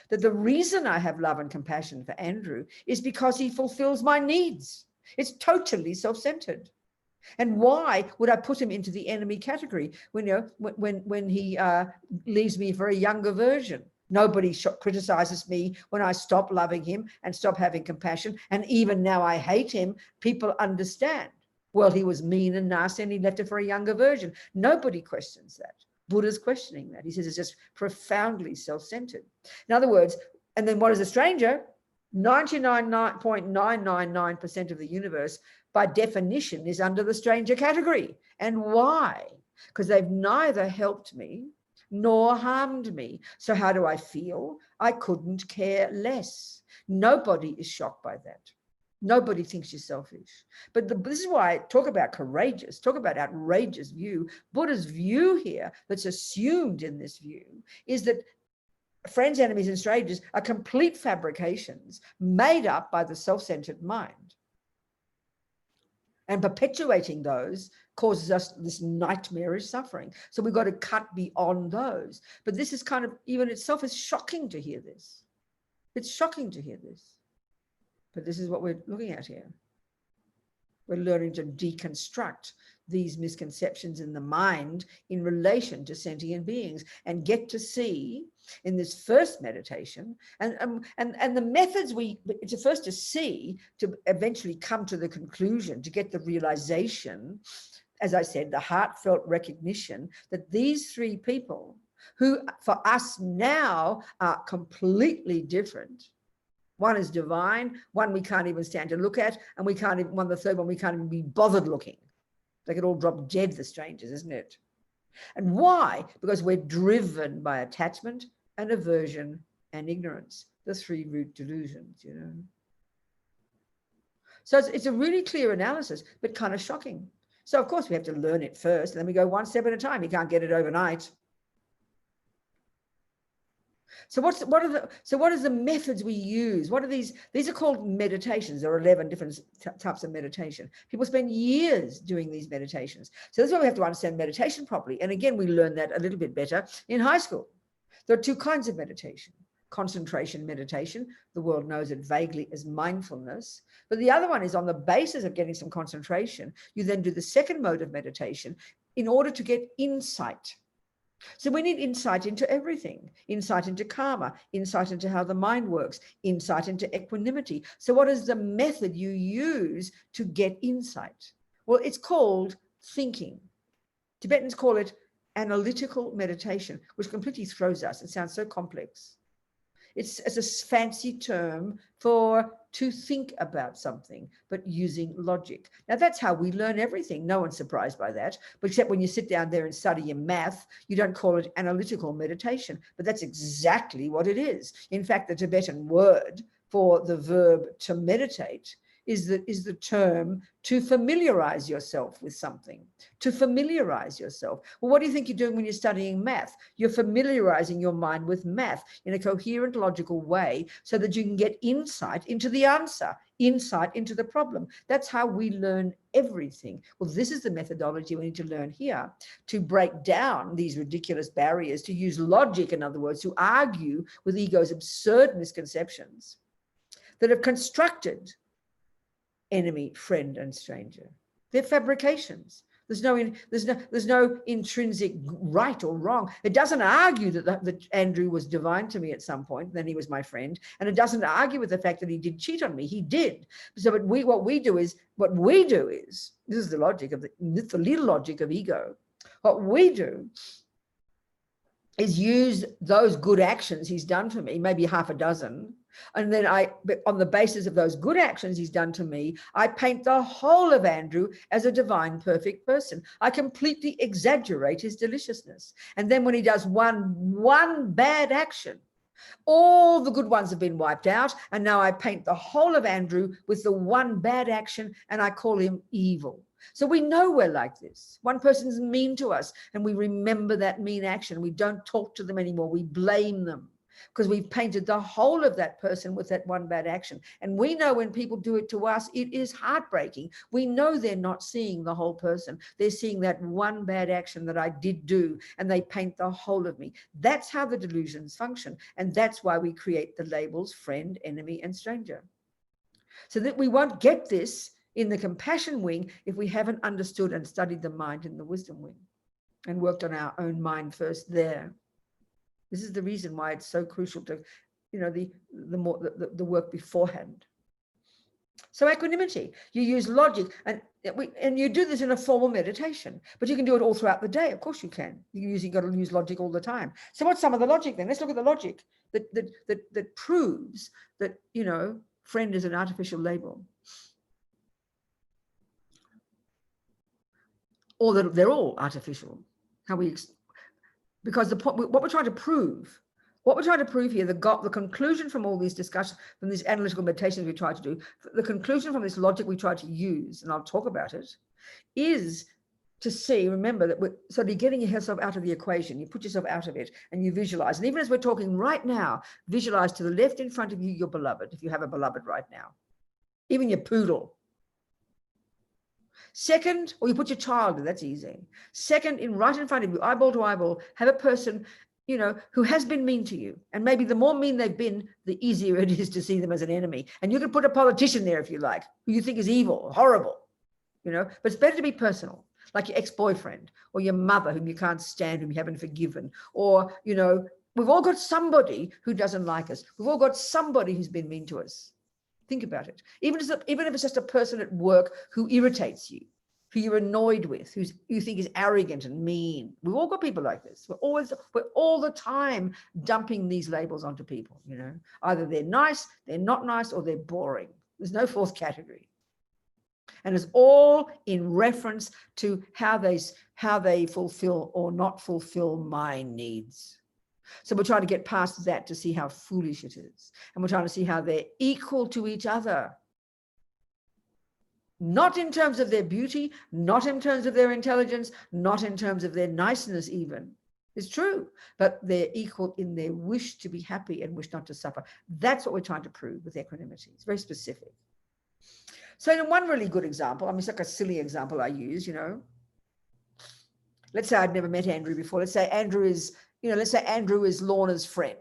that the reason I have love and compassion for Andrew is because he fulfills my needs. It's totally self-centered. And why would I put him into the enemy category when he leaves me for a younger version? Nobody criticizes me when I stop loving him and stop having compassion. And even now I hate him, people understand. Well, he was mean and nasty and he left it for a younger version. Nobody questions that. Buddha's questioning that. He says it's just profoundly self-centered. In other words, and then what is a stranger? 99.999% of the universe, by definition, is under the stranger category. And why? Because they've neither helped me nor harmed me. So how do I feel? I couldn't care less. Nobody is shocked by that. Nobody thinks you're selfish. But this is why I talk about courageous, talk about outrageous view. Buddha's view here that's assumed in this view is that friends, enemies, and strangers are complete fabrications made up by the self-centered mind. And perpetuating those causes us this nightmarish suffering. So we've got to cut beyond those. But this is kind of, even itself is shocking to hear this. It's shocking to hear this. But this is what we're looking at here. We're learning to deconstruct these misconceptions in the mind in relation to sentient beings and get to see in this first meditation and the methods it's first to see to eventually come to the conclusion, to get the realization, as I said, the heartfelt recognition that these three people who for us now are completely different. One is divine, one we can't even stand to look at, and the third one we can't even be bothered looking. They could all drop dead, the strangers, isn't it? And why? Because we're driven by attachment and aversion and ignorance, the three root delusions, you know. So it's a really clear analysis, but kind of shocking. So of course we have to learn it first, and then we go one step at a time. You can't get it overnight. So what are the methods we use? What are these? These are called meditations. There are 11 different types of meditation. People spend years doing these meditations. So that's why we have to understand meditation properly. And again, we learn that a little bit better in high school. There are two kinds of meditation. Concentration meditation. The world knows it vaguely as mindfulness. But the other one is on the basis of getting some concentration. You then do the second mode of meditation in order to get insight. So we need insight into everything, insight into karma, insight into how the mind works, insight into equanimity. So what is the method you use to get insight? Well, it's called thinking. Tibetans call it analytical meditation, which completely throws us. It sounds so complex. It's a fancy term for to think about something, but using logic. Now, that's how we learn everything. No one's surprised by that. But except when you sit down there and study your math, you don't call it analytical meditation. But that's exactly what it is. In fact, the Tibetan word for the verb to meditate is the term to familiarize yourself with something, to familiarize yourself. Well, what do you think you're doing when you're studying math? You're familiarizing your mind with math in a coherent, logical way so that you can get insight into the answer, insight into the problem. That's how we learn everything. Well, this is the methodology we need to learn here to break down these ridiculous barriers, to use logic, in other words, to argue with ego's absurd misconceptions that have constructed enemy, friend, and stranger. They're fabrications. There's no intrinsic right or wrong. It doesn't argue that Andrew was divine to me at some point, then he was my friend, and it doesn't argue with the fact that he did cheat on me. He did. So, but what we do is this is the logic of the little logic of ego. What we do is use those good actions he's done for me, maybe half a dozen. And then on the basis of those good actions he's done to me, I paint the whole of Andrew as a divine, perfect person. I completely exaggerate his deliciousness. And then when he does one bad action, all the good ones have been wiped out. And now I paint the whole of Andrew with the one bad action, and I call him evil. So we know we're like this. One person's mean to us, and we remember that mean action. We don't talk to them anymore. We blame them, because we've painted the whole of that person with that one bad action. And we know when people do it to us, it is heartbreaking. We know they're not seeing the whole person. They're seeing that one bad action that I did do, and they paint the whole of me. That's how the delusions function. And that's why we create the labels friend, enemy, and stranger. So that we won't get this in the compassion wing if we haven't understood and studied the mind in the wisdom wing and worked on our own mind first there. This is the reason why it's so crucial to, the work beforehand. So equanimity, you use logic, and you do this in a formal meditation, but you can do it all throughout the day. Of course you can. You've got to use logic all the time. So what's some of the logic then? Let's look at the logic that proves that, friend is an artificial label. Or that they're all artificial. Because what we're trying to prove What we're trying to prove here, the conclusion from all these discussions, from these analytical meditations we try to do, the conclusion from this logic we try to use, and I'll talk about it, is to see, remember that so you're getting yourself out of the equation, you put yourself out of it and you visualize. And even as we're talking right now, visualize to the left in front of you, your beloved, if you have a beloved right now, even your poodle. Second, or you put your child in, that's easy. Second, right in front of you, eyeball to eyeball, have a person, you know, who has been mean to you. And maybe the more mean they've been, the easier it is to see them as an enemy. And you can put a politician there if you like, who you think is evil, horrible, you know, but it's better to be personal. Like your ex-boyfriend or your mother whom you can't stand, whom you haven't forgiven. Or, you know, we've all got somebody who doesn't like us. We've all got somebody who's been mean to us. Think about it. Even if it's just a person at work who irritates you, who you're annoyed with, who you think is arrogant and mean. We've all got people like this. We're all the time dumping these labels onto people, you know. Either they're nice, they're not nice, or they're boring. There's no fourth category. And it's all in reference to how they fulfill or not fulfill my needs. So we're trying to get past that to see how foolish it is. And we're trying to see how they're equal to each other. Not in terms of their beauty, not in terms of their intelligence, not in terms of their niceness even. It's true, but they're equal in their wish to be happy and wish not to suffer. That's what we're trying to prove with equanimity. It's very specific. So in one really good example, I mean, it's like a silly example I use, you know. Let's say I'd never met Andrew before. Let's say Andrew is, you know, let's say Andrew is Lorna's friend.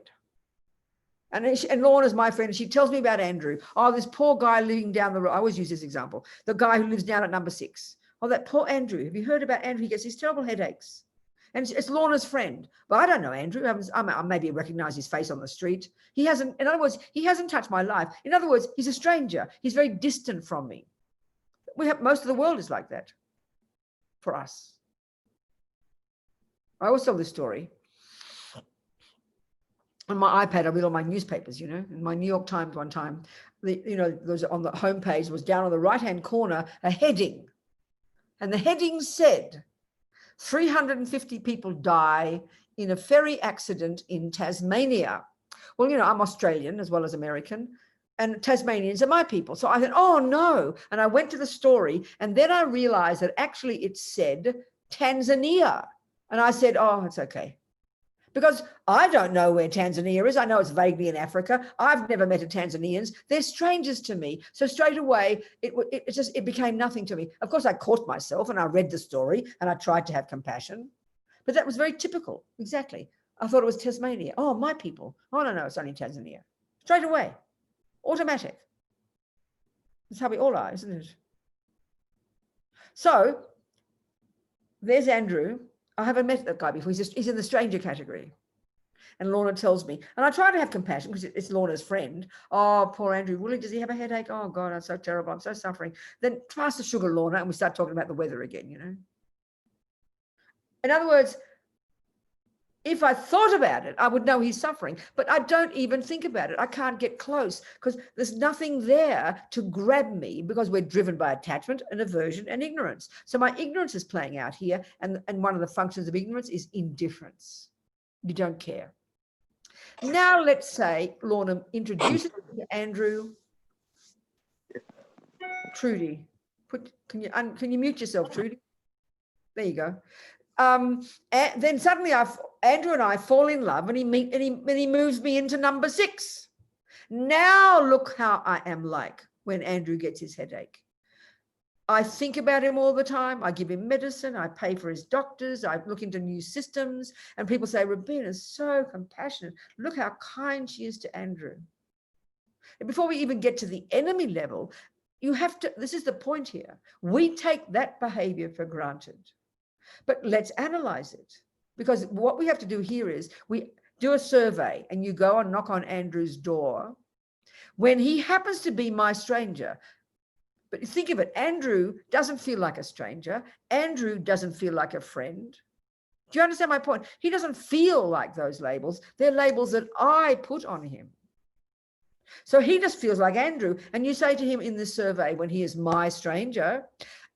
And Lorna's my friend, and she tells me about Andrew. Oh, this poor guy living down the road. I always use this example. The guy who lives down at number 6. Oh, that poor Andrew. Have you heard about Andrew? He gets these terrible headaches. And it's Lorna's friend. But I don't know Andrew. I maybe recognize his face on the street. He hasn't, in other words, he hasn't touched my life. In other words, he's a stranger. He's very distant from me. Most of the world is like that for us. I always tell this story. On my iPad, I read all my newspapers, you know. In my New York Times one time, those on the homepage was down on the right-hand corner, a heading. And the heading said, 350 people die in a ferry accident in Tasmania. Well, you know, I'm Australian as well as American, and Tasmanians are my people. So I thought, oh no. And I went to the story, and then I realized that actually it said Tanzania. And I said, oh, it's okay. Because I don't know where Tanzania is. I know it's vaguely in Africa. I've never met Tanzanians. They're strangers to me. So straight away, it became nothing to me. Of course, I caught myself and I read the story and I tried to have compassion. But that was very typical. Exactly. I thought it was Tasmania. Oh, my people. Oh, no, it's only Tanzania. Straight away. Automatic. That's how we all are, isn't it? So there's Andrew. I haven't met that guy before. He's in the stranger category. And Lorna tells me, and I try to have compassion because it's Lorna's friend. Oh, poor Andrew. Really, does he have a headache? Oh, God, I'm so terrible. I'm so suffering. Then pass the sugar, Lorna, and we start talking about the weather again, you know. In other words, if I thought about it, I would know he's suffering, but I don't even think about it. I can't get close because there's nothing there to grab me because we're driven by attachment and aversion and ignorance. So my ignorance is playing out here. And one of the functions of ignorance is indifference. You don't care. Now, let's say Lorna introduces Andrew. Trudy, can you mute yourself, Trudy? There you go. And then suddenly Andrew and I fall in love, and he moves me into number 6. Now look how I am like when Andrew gets his headache. I think about him all the time. I give him medicine. I pay for his doctors. I look into new systems, and people say, Robina is so compassionate. Look how kind she is to Andrew. And before we even get to the enemy level, this is the point here. We take that behavior for granted. But let's analyze it, because what we have to do here is we do a survey, and you go and knock on Andrew's door when he happens to be my stranger. But think of it, Andrew doesn't feel like a stranger. Andrew doesn't feel like a friend. Do you understand my point? He doesn't feel like those labels. They're labels that I put on him. So he just feels like Andrew. And you say to him in this survey, when he is my stranger,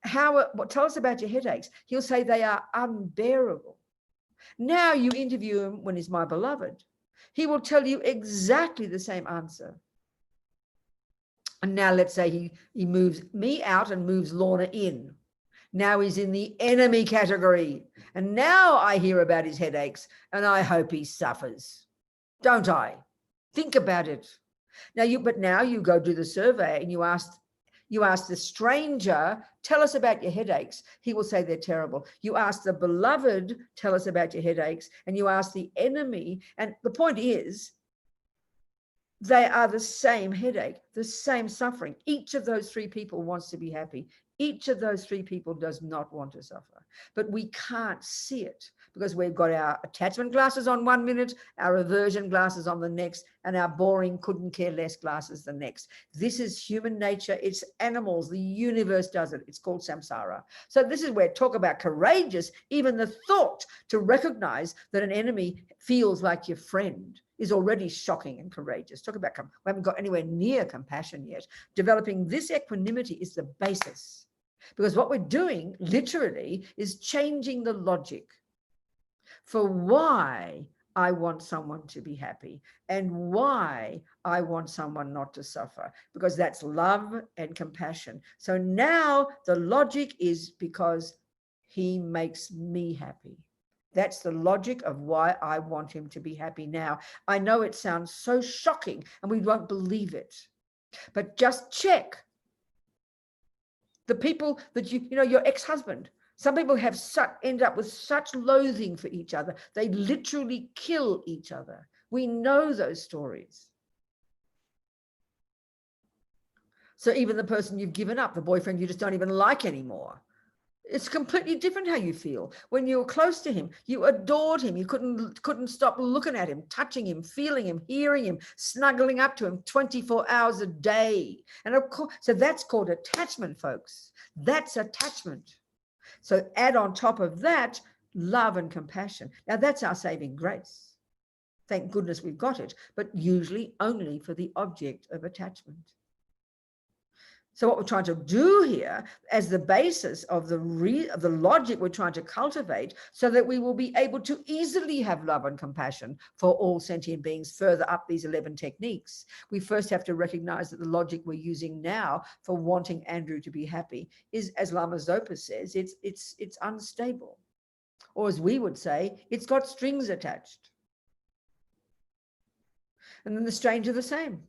tell us about your headaches. He'll say they are unbearable. Now you interview him when he's my beloved. he will tell you exactly the same answer. And now let's say he moves me out and moves Lorna in. Now he's in the enemy category. And now I hear about his headaches and I hope he suffers. Don't I? Think about it. But now you go do the survey and you ask the stranger, tell us about your headaches. He will say they're terrible. You ask the beloved, tell us about your headaches. And you ask the enemy. And the point is, they are the same headache, the same suffering. Each of those three people wants to be happy. Each of those three people does not want to suffer. But we can't see it because we've got our attachment glasses on 1 minute, our aversion glasses on the next, and our boring couldn't care less glasses the next. This is human nature. It's animals. The universe does it. It's called samsara. So this is where talk about courageous, even the thought to recognize that an enemy feels like your friend is already shocking and courageous. Talk about, we haven't got anywhere near compassion yet. Developing this equanimity is the basis. Because what we're doing literally is changing the logic for why I want someone to be happy and why I want someone not to suffer, because that's love and compassion. So now the logic is because he makes me happy. That's the logic of why I want him to be happy now. I know it sounds so shocking and we won't believe it, but just check. The people that your ex-husband, some people have end up with such loathing for each other. They literally kill each other. We know those stories. So even the person you've given up, the boyfriend you just don't even like anymore, it's completely different how you feel. When you were close to him, you adored him. You couldn't stop looking at him, touching him, feeling him, hearing him, snuggling up to him 24 hours a day. And of course, so that's called attachment, folks. That's attachment. So add on top of that, love and compassion. Now that's our saving grace. Thank goodness we've got it, but usually only for the object of attachment. So what we're trying to do here as the basis of the logic we're trying to cultivate so that we will be able to easily have love and compassion for all sentient beings further up these 11 techniques. We first have to recognize that the logic we're using now for wanting Andrew to be happy is, as Lama Zopa says, it's unstable. Or as we would say, it's got strings attached. And then the stranger the same.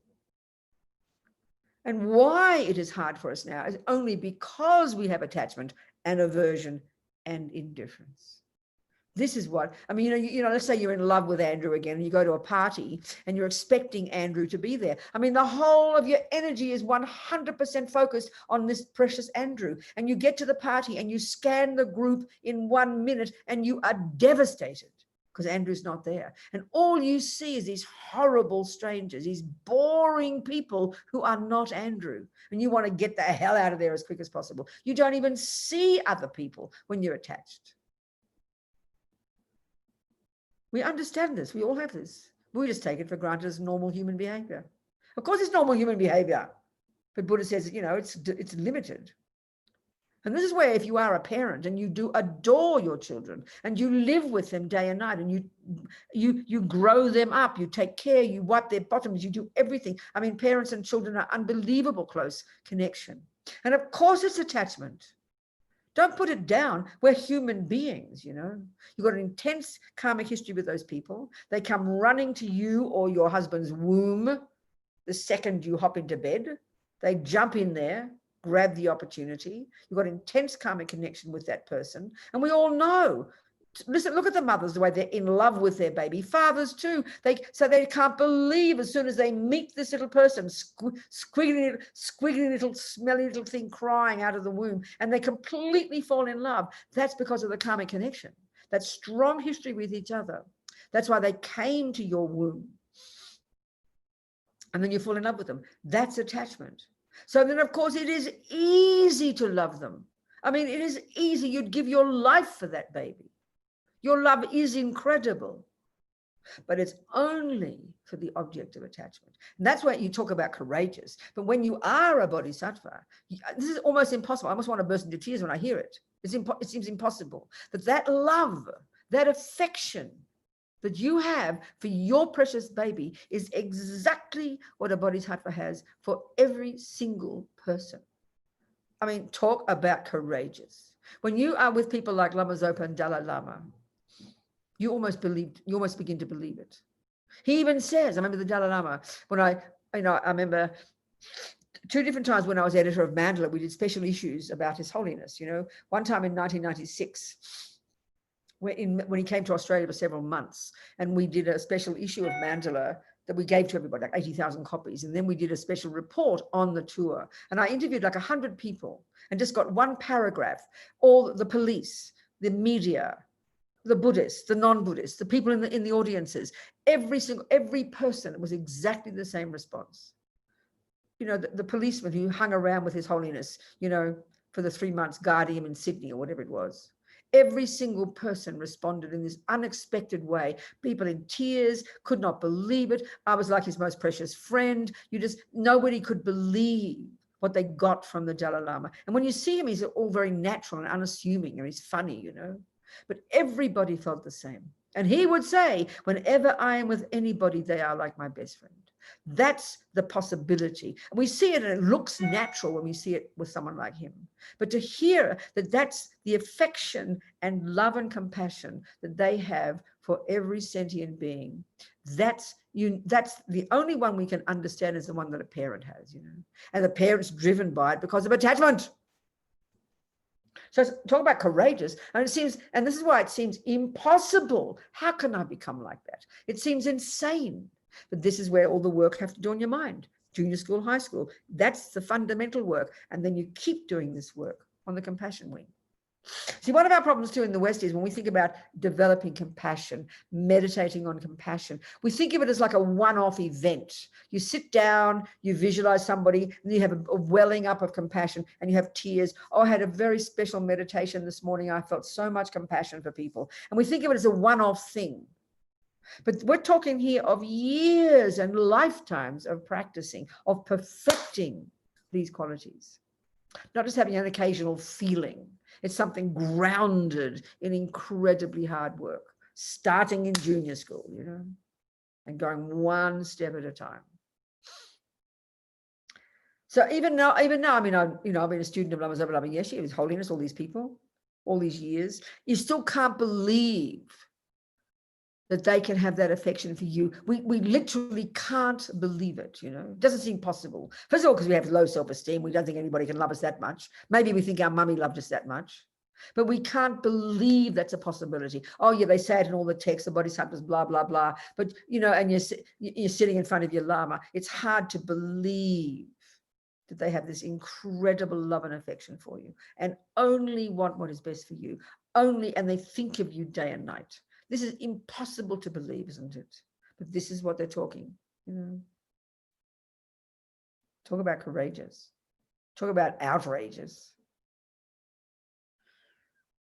And why it is hard for us now is only because we have attachment and aversion and indifference. This is what, I mean, let's say you're in love with Andrew again and you go to a party and you're expecting Andrew to be there. I mean, the whole of your energy is 100% focused on this precious Andrew. And you get to the party and you scan the group in 1 minute and you are devastated because Andrew's not there. And all you see is these horrible strangers, these boring people who are not Andrew. And you want to get the hell out of there as quick as possible. You don't even see other people when you're attached. We understand this. We all have this. We just take it for granted as normal human behavior. Of course, it's normal human behavior. But Buddha says, it's limited. And this is where if you are a parent and you do adore your children and you live with them day and night and you grow them up, you take care, you wipe their bottoms, you do everything. I mean, parents and children are unbelievable close connection. And of course it's attachment. Don't put it down. We're human beings, You've got an intense karmic history with those people. They come running to you or your husband's womb the second you hop into bed. They jump in there, grab the opportunity. You've got intense karmic connection with that person. And we all know. Listen, look at the mothers, the way they're in love with their baby. Fathers too. So they can't believe as soon as they meet this little person, squiggly little, smelly little thing crying out of the womb, and they completely fall in love. That's because of the karmic connection. That strong history with each other. That's why they came to your womb. And then you fall in love with them. That's attachment. So then, of course, it is easy to love them. I mean, it is easy. You'd give your life for that baby. Your love is incredible, but it's only for the object of attachment. And that's why you talk about courageous. But when you are a bodhisattva, this is almost impossible. I almost want to burst into tears when I hear it. It seems impossible. That love, that affection that you have for your precious baby is exactly what a bodhisattva has for every single person. I mean, talk about courageous. When you are with people like Lama Zopa and Dalai Lama, you almost begin to believe it. He even says, I remember the Dalai Lama, when I remember 2 different times when I was editor of Mandala, we did special issues about His Holiness. One time in 1996, when he came to Australia for several months, and we did a special issue of Mandala that we gave to everybody, like 80,000 copies. And then we did a special report on the tour. And I interviewed like 100 people and just got one paragraph, all the police, the media, the Buddhists, the non-Buddhists, the people in the audiences, every person was exactly the same response. The policeman who hung around with His Holiness, for the 3 months guarding him in Sydney or whatever it was. Every single person responded in this unexpected way. People in tears, could not believe it. I was like his most precious friend. Nobody could believe what they got from the Dalai Lama. And when you see him, he's all very natural and unassuming, and he's funny, But everybody felt the same. And he would say, whenever I am with anybody, they are like my best friend. That's the possibility. And we see it, and it looks natural when we see it with someone like him. But to hear that that's the affection and love and compassion that they have for every sentient being, that's the only one we can understand is the one that a parent has, And the parent's driven by it because of attachment. So talk about courageous, and this is why it seems impossible. How can I become like that? It seems insane. But this is where all the work have to do in your mind. Junior school, high school, that's the fundamental work. And then you keep doing this work on the compassion wing. See, one of our problems too in the West is when we think about developing compassion, meditating on compassion, we think of it as like a one-off event. You sit down, you visualize somebody, and you have a welling up of compassion, and you have tears. Oh, I had a very special meditation this morning. I felt so much compassion for people. And we think of it as a one-off thing. But we're talking here of years and lifetimes of practicing, of perfecting these qualities. Not just having an occasional feeling. It's something grounded in incredibly hard work, starting in junior school, and going one step at a time. So even now, I mean, I've been a student of Lama Zopa Lama Yeshe, His Holiness, all these people, all these years. You still can't believe that they can have that affection for you. We literally can't believe it, It doesn't seem possible. First of all, because we have low self-esteem. We don't think anybody can love us that much. Maybe we think our mummy loved us that much. But we can't believe that's a possibility. Oh, yeah, they say it in all the texts, the bodhisattvas, blah, blah, blah. But, and you're sitting in front of your Lama. It's hard to believe that they have this incredible love and affection for you and only want what is best for you. And they think of you day and night. This is impossible to believe, isn't it? But this is what they're talking, Talk about courageous. Talk about outrageous.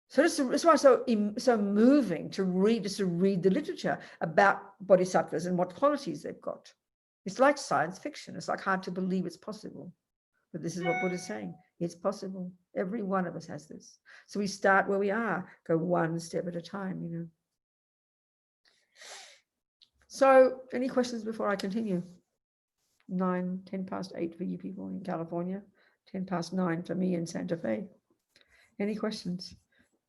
So that's why it's so moving to read the literature about bodhisattvas and what qualities they've got. It's like science fiction. It's like hard to believe it's possible. But this is what Buddha's saying. It's possible. Every one of us has this. So we start where we are, go one step at a time, So any questions before I continue? 10 past 8 for you people in California, 10 past 9 for me in Santa Fe. Any questions?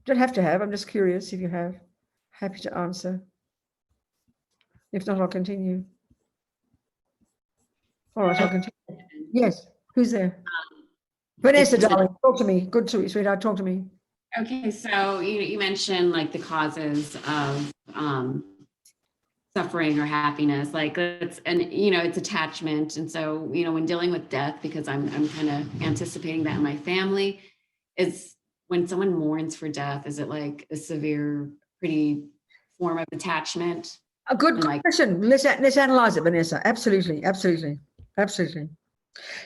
Don't have to have, I'm just curious if you have. Happy to answer. If not, I'll continue. All right, I'll continue. Yes, who's there? Vanessa, darling, talk to me. Good to you, sweetheart, talk to me. Okay, so you mentioned like the causes of suffering or happiness, like it's attachment. And so, when dealing with death, because I'm kind of anticipating that in my family, is when someone mourns for death, is it like a severe, pretty form of attachment? A good question. Let's analyze it, Vanessa. Absolutely.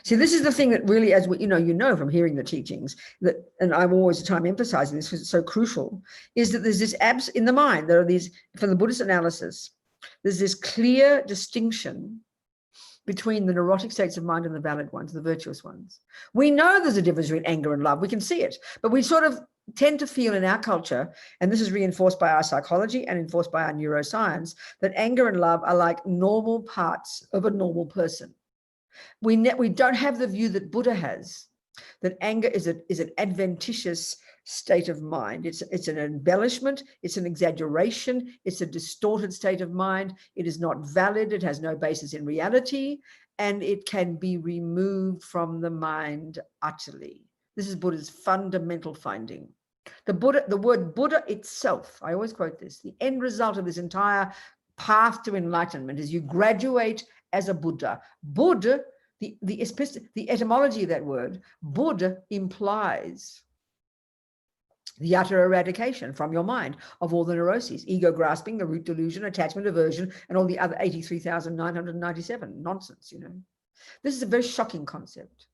See, this is the thing that really, as we, from hearing the teachings, that, and I'm always emphasizing this because it's so crucial, is that there's this in the mind, there are these, from the Buddhist analysis, there's this clear distinction between the neurotic states of mind and the valid ones, the virtuous ones. We know there's a difference between anger and love. We can see it, but we sort of tend to feel in our culture, and this is reinforced by our psychology and enforced by our neuroscience, that anger and love are like normal parts of a normal person. We don't have the view that Buddha has, that anger is an adventitious state of mind. It's an embellishment, it's an exaggeration, it's a distorted state of mind. It is not valid, it has no basis in reality, and it can be removed from the mind utterly. This is Buddha's fundamental finding. The word Buddha itself, I always quote this, the end result of this entire path to enlightenment is you graduate as a Buddha. Buddha, the etymology of that word, Buddha, implies the utter eradication from your mind of all the neuroses, ego grasping, the root delusion, attachment, aversion, and all the other 83,997 nonsense, you know. This is a very shocking concept.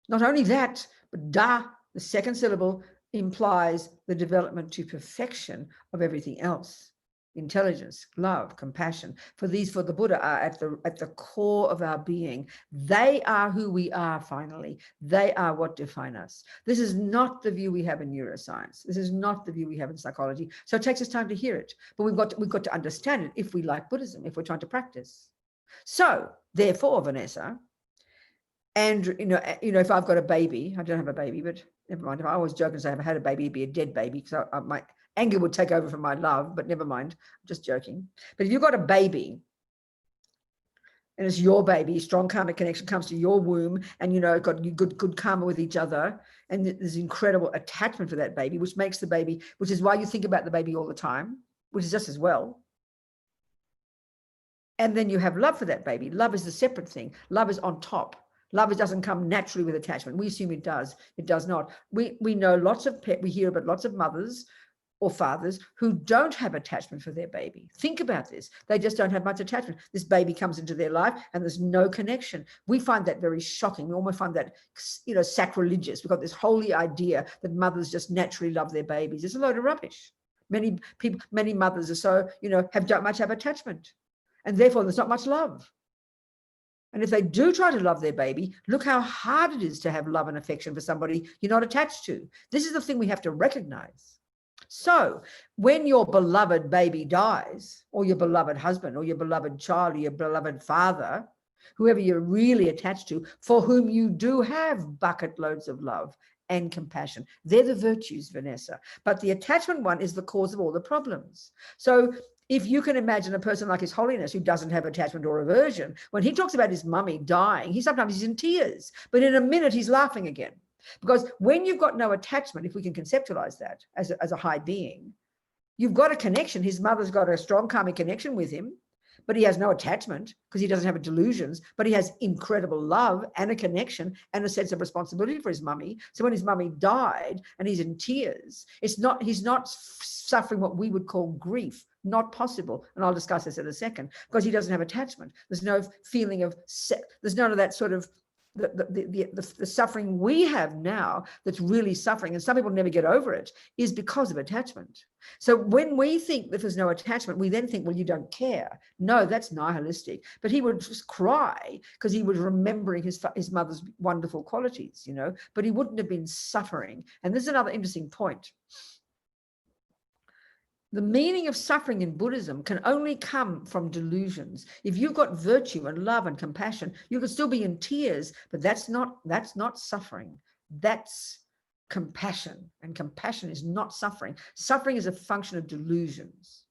Not only that, but da, the second syllable, implies the development to perfection of everything else. Intelligence, love, compassion. For the Buddha are at the core of our being. They are who we are, finally. They are what define us. This is not the view we have in neuroscience. This is not the view we have in psychology. So it takes us time to hear it. But we've got to understand it if we like Buddhism, if we're trying to practice. So, therefore, Vanessa, and you know, if I've got a baby, I don't have a baby, but never mind. If I always joke and say if I had a baby, it'd be a dead baby, because my anger would take over from my love, but never mind, I'm just joking. But if you've got a baby and it's your baby, strong karmic connection comes to your womb, and you know, got good karma with each other, and there's incredible attachment for that baby, which makes the baby, which is why you think about the baby all the time, which is just as well. And then you have love for that baby. Love is the separate thing. Love is on top. Love doesn't come naturally with attachment. We assume it does. It does not. We know we hear about lots of mothers or fathers who don't have attachment for their baby. Think about this. They just don't have much attachment. This baby comes into their life and there's no connection. We find that very shocking. We almost find that, you know, sacrilegious. We've got this holy idea that mothers just naturally love their babies. It's a load of rubbish. Many mothers are so, you know, don't much have attachment. And therefore there's not much love. And if they do try to love their baby, look how hard it is to have love and affection for somebody you're not attached to. This is the thing we have to recognize. So when your beloved baby dies, or your beloved husband, or your beloved child, or your beloved father, whoever you're really attached to, for whom you do have bucket loads of love and compassion, they're the virtues, Vanessa. But the attachment one is the cause of all the problems. So if you can imagine a person like His Holiness who doesn't have attachment or aversion, when he talks about his mummy dying, sometimes he's in tears, but in a minute he's laughing again. Because when you've got no attachment, if we can conceptualize that as a high being, you've got a connection. His mother's got a strong karmic connection with him, but he has no attachment because he doesn't have delusions, but he has incredible love and a connection and a sense of responsibility for his mummy. So when his mummy died and he's in tears, he's not suffering what we would call grief. Not possible. And I'll discuss this in a second, because he doesn't have attachment. There's no feeling of, there's none of that sort of the suffering we have now that's really suffering, and some people never get over it, is because of attachment. So when we think that there's no attachment, we then think, well, you don't care. No, that's nihilistic. But he would just cry because he was remembering his mother's wonderful qualities, you know, but he wouldn't have been suffering. And this is another interesting point. The meaning of suffering in Buddhism can only come from delusions. If you've got virtue and love and compassion, you can still be in tears, but that's not suffering. That's compassion, and compassion is not suffering. Suffering is a function of delusions.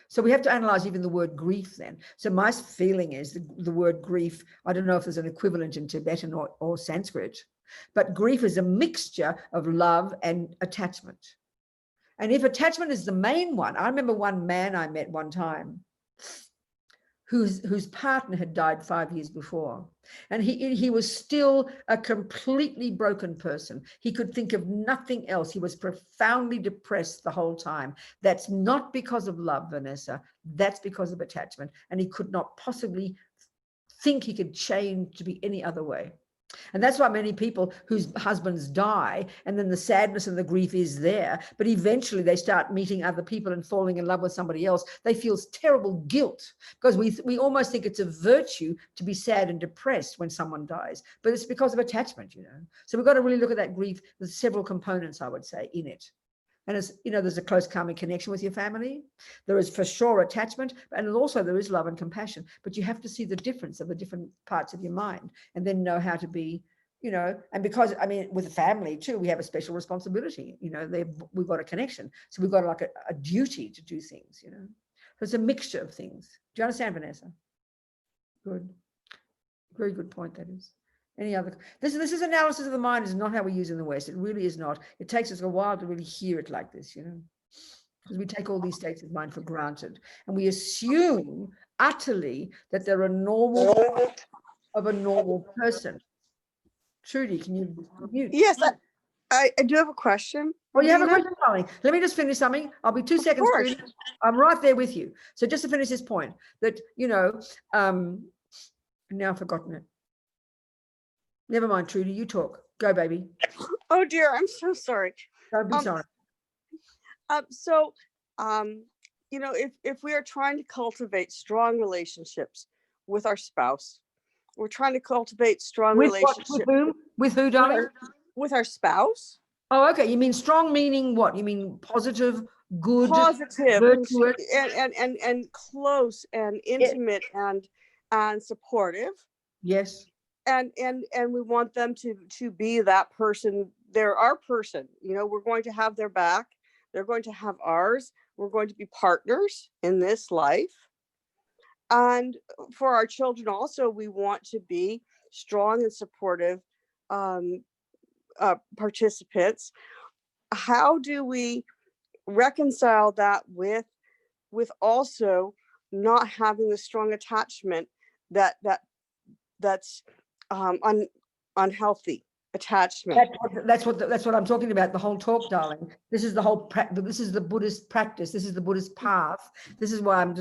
So we have to analyze even the word grief then. So my feeling is the word grief, I don't know if there's an equivalent in Tibetan or Sanskrit, but grief is a mixture of love and attachment. And if attachment is the main one, I remember one man I met one time whose partner had died 5 years before. And he was still a completely broken person. He could think of nothing else. He was profoundly depressed the whole time. That's not because of love, Vanessa. That's because of attachment. And he could not possibly think he could change to be any other way. And that's why many people whose husbands die, and then the sadness and the grief is there, but eventually they start meeting other people and falling in love with somebody else. They feel terrible guilt because we almost think it's a virtue to be sad and depressed when someone dies, but it's because of attachment, you know. So we've got to really look at that grief. There's several components, I would say, in it. And as you know, there's a close karmic connection with your family. There is for sure attachment, and also there is love and compassion. But you have to see the difference of the different parts of your mind, and then know how to be, you know. And because I mean, with a family too, we have a special responsibility. You know, we've got a connection, so we've got like a duty to do things. You know, so it's a mixture of things. Do you understand, Vanessa? Good, very good point. That is. Any other? This is analysis of the mind is not how we use in the West. It really is not. It takes us a while to really hear it like this, you know, because we take all these states of mind for granted, and we assume utterly that they're a normal of a normal person. Trudy, can you mute? Yes, I do have a question. Oh, you have a Robina? question, darling? Let me just finish something. I'll be 2 seconds. course. Trudy. I'm right there with you. So just to finish this point, that you know, now I've forgotten it. Never mind, Trudy, you talk. Go, baby. Oh dear, I'm so sorry. Don't be Um, sorry. You know, if we are trying to cultivate strong relationships with our spouse, we're trying to cultivate strong With what? relationships With whom? With who, darling? with our spouse, Oh, okay. You mean strong meaning what? You mean positive, good, positive virtuous? and close and intimate and supportive. Yes. And we want them to be that person. They're our person. You know, we're going to have their back. They're going to have ours. We're going to be partners in this life. And for our children also, we want to be strong and supportive participants. How do we reconcile that with also not having the strong attachment that's unhealthy attachment? That's what I'm talking about. The whole talk, darling. This is the whole. This is the Buddhist practice. This is the Buddhist path. This is why I'm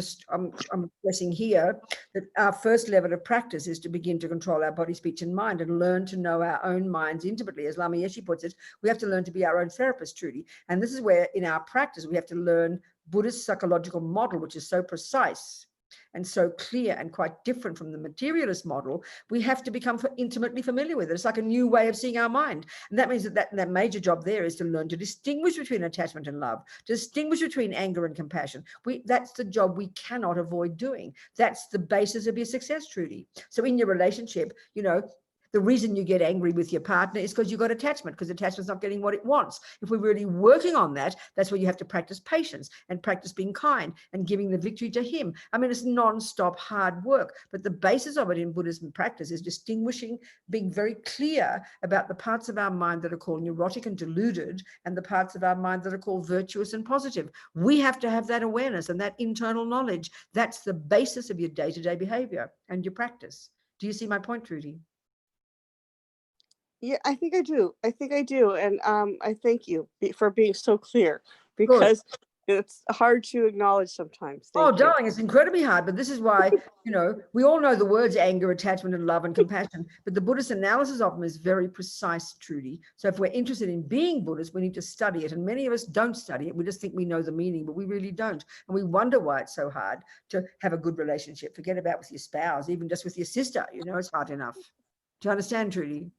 stressing here that our first level of practice is to begin to control our body, speech, and mind, and learn to know our own minds intimately. As Lama Yeshe puts it, we have to learn to be our own therapist, Trudy. And this is where, in our practice, we have to learn Buddhist psychological model, which is so precise and so clear and quite different from the materialist model. We have to become intimately familiar with it. It's like a new way of seeing our mind. And that means that major job there is to learn to distinguish between attachment and love, to distinguish between anger and compassion. That's the job we cannot avoid doing. That's the basis of your success, Trudy. So in your relationship, you know, the reason you get angry with your partner is because you've got attachment, because attachment's not getting what it wants. If we're really working on that, that's where you have to practice patience and practice being kind and giving the victory to him. I mean, it's non-stop hard work, but the basis of it in Buddhism practice is distinguishing, being very clear about the parts of our mind that are called neurotic and deluded and the parts of our mind that are called virtuous and positive. We have to have that awareness and that internal knowledge. That's the basis of your day-to-day behavior and your practice. Do you see my point, Trudy? Yeah, I think I do. And I thank you for being so clear, because it's hard to acknowledge sometimes. Thank you. Darling, it's incredibly hard, but this is why, you know, we all know the words anger, attachment, and love and compassion, but the Buddhist analysis of them is very precise, Trudy. So if we're interested in being Buddhist, we need to study it. And many of us don't study it. We just think we know the meaning, but we really don't. And we wonder why it's so hard to have a good relationship. Forget about with your spouse, even just with your sister, you know, it's hard enough. Do you understand, Trudy?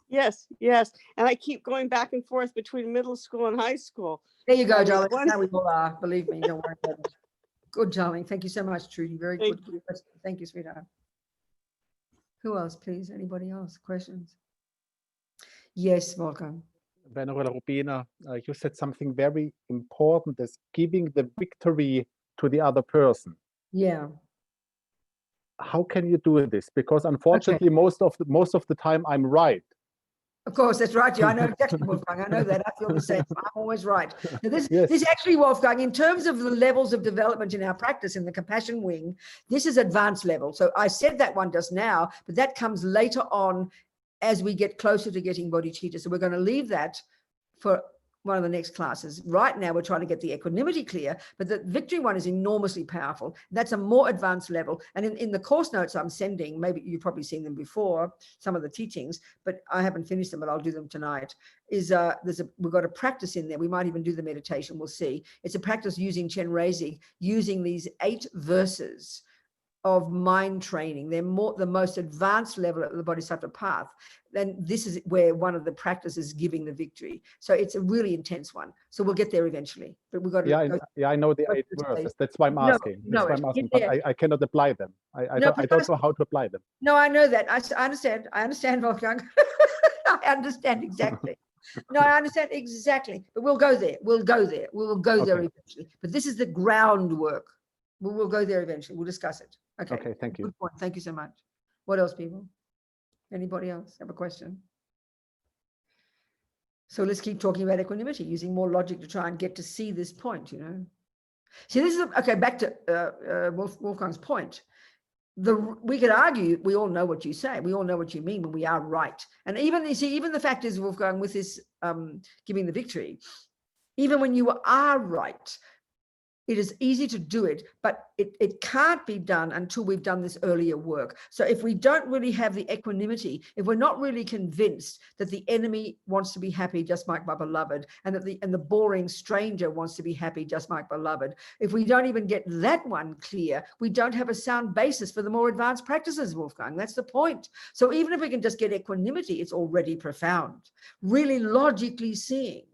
Yes. And I keep going back and forth between middle school and high school. There you go, darling. That's how we all are. Believe me, don't worry about it. Good, darling. Thank you so much, Trudy. Very good. Thank you, sweetheart. Who else, please? Anybody else? Questions? Yes, Volkan. Venerable Robina, you said something very important, is giving the victory to the other person. Yeah. How can you do this? Because unfortunately, most of the time I'm right. Of course, that's right. I know exactly, Wolfgang. I know that. I feel the same. I'm always right. Now this actually, Wolfgang, in terms of the levels of development in our practice in the compassion wing, this is advanced level. So I said that one just now, but that comes later on as we get closer to getting bodhicitta. So we're going to leave that for one of the next classes. Right now, we're trying to get the equanimity clear, but the victory one is enormously powerful. That's a more advanced level. And in the course notes I'm sending, maybe you've probably seen them before, some of the teachings, but I haven't finished them, but I'll do them tonight, we've got a practice in there. We might even do the meditation, we'll see. It's a practice using Chen Reizig, using these 8 verses of mind training. They're the most advanced level of the Bodhisattva path. Then this is where one of the practices is giving the victory. So it's a really intense one. So we'll get there eventually. But we've got to I know the 8 verses. That's why I'm asking. That's why I'm asking. But I cannot apply them. I don't know how to apply them. No, I know that. I understand. I understand, Wolfgang. I understand exactly. No, I understand exactly. But we'll go there. We'll go there. We will go there eventually. But this is the groundwork. We'll go there eventually. We'll discuss it. Okay, thank you. Good point. Thank you so much. What else, people? Anybody else have a question? So let's keep talking about equanimity, using more logic to try and get to see this point, you know. See, this is, okay, back to Wolfgang's point. We could argue, we all know what you say. We all know what you mean when we are right. And even, you see, even the fact is, Wolfgang, with this giving the victory, even when you are right, it is easy to do it, but it can't be done until we've done this earlier work. So if we don't really have the equanimity, if we're not really convinced that the enemy wants to be happy just like my beloved, and that the boring stranger wants to be happy just like beloved, if we don't even get that one clear, we don't have a sound basis for the more advanced practices, Wolfgang. That's the point. So even if we can just get equanimity, it's already profound. Really logically seeing,